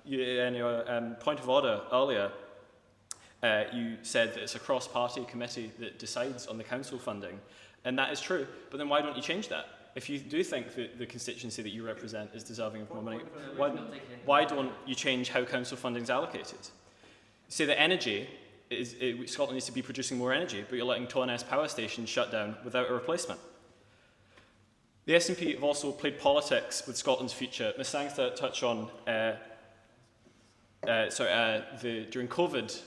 in your point of order earlier, you said that it's a cross-party committee that decides on the council funding, and that is true, but then why don't you change that? If you do think that the constituency that you represent is deserving of more money, why don't you change how council funding is allocated? Say that energy, Scotland needs to be producing more energy, but you're letting Torness Power Station shut down without a replacement. The SNP have also played politics with Scotland's future. Ms Sangster touched on, during COVID,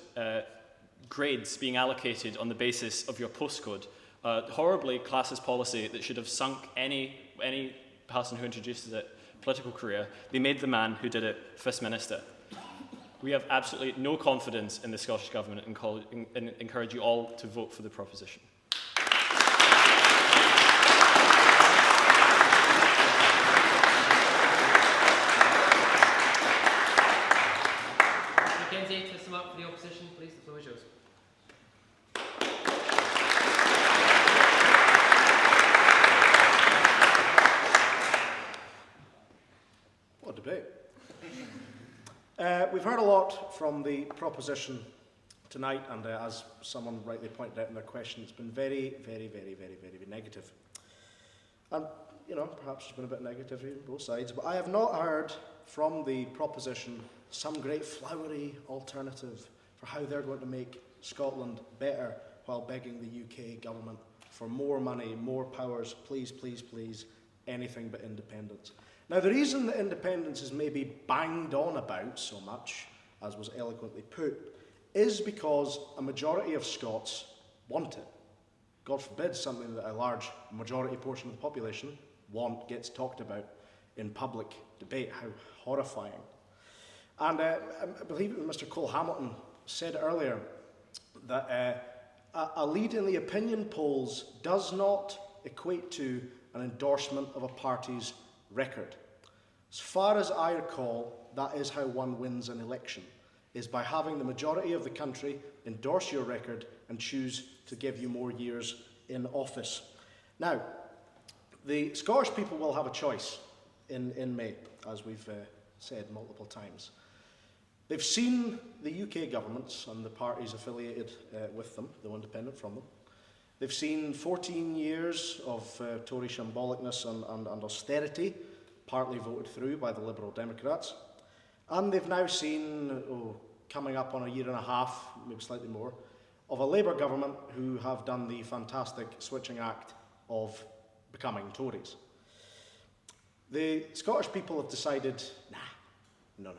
grades being allocated on the basis of your postcode. Horribly classist policy that should have sunk any person who introduces it political career. They made the man who did it First Minister. We have absolutely no confidence in the Scottish Government and encourage you all to vote for the proposition. Mackenzie, to sum up for the opposition, please, the floor is yours. What a debate. We've heard a lot from the proposition tonight, and as someone rightly pointed out in their question, it's been very, very, very, very, very negative. And, perhaps it's been a bit negative on both sides, but I have not heard from the proposition some great flowery alternative for how they're going to make Scotland better while begging the UK government for more money, more powers, please, please, please, anything but independence. Now, the reason that independence is maybe banged on about so much, as was eloquently put, is because a majority of Scots want it. God forbid something that a large majority portion of the population want gets talked about in public debate. How horrifying. And I believe it was Mr. Cole Hamilton said earlier that a lead in the opinion polls does not equate to an endorsement of a party's record. As far as I recall, that is how one wins an election, is by having the majority of the country endorse your record and choose to give you more years in office. Now, the Scottish people will have a choice in May, as we've said multiple times. They've seen the UK governments and the parties affiliated with them, though independent from them. They've seen 14 years of Tory shambolicness and austerity, partly voted through by the Liberal Democrats. And they've now seen, coming up on a year and a half, maybe slightly more, of a Labour government who have done the fantastic switching act of becoming Tories. The Scottish people have decided, no.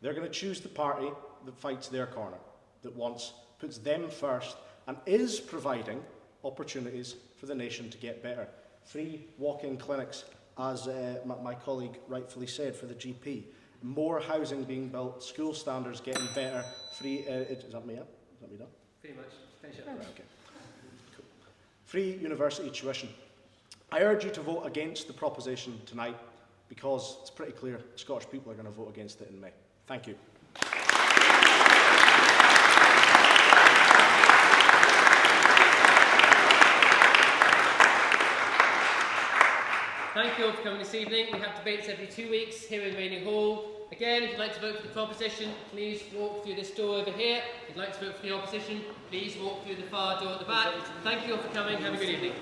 They're going to choose the party that fights their corner, that puts them first, and is providing opportunities for the nation to get better. Free walk-in clinics, as my colleague rightfully said, for the GP. More housing being built, school standards getting better, free... is that me up? Is that me done? Pretty much. Finish up. Right, okay. Cool. Free university tuition. I urge you to vote against the proposition tonight because it's pretty clear Scottish people are going to vote against it in May. Thank you. Thank you all for coming this evening. We have debates every 2 weeks here in Reigning Hall. Again, if you'd like to vote for the proposition, please walk through this door over here. If you'd like to vote for the opposition, please walk through the far door at the back. Thank you all for coming. Have a good evening.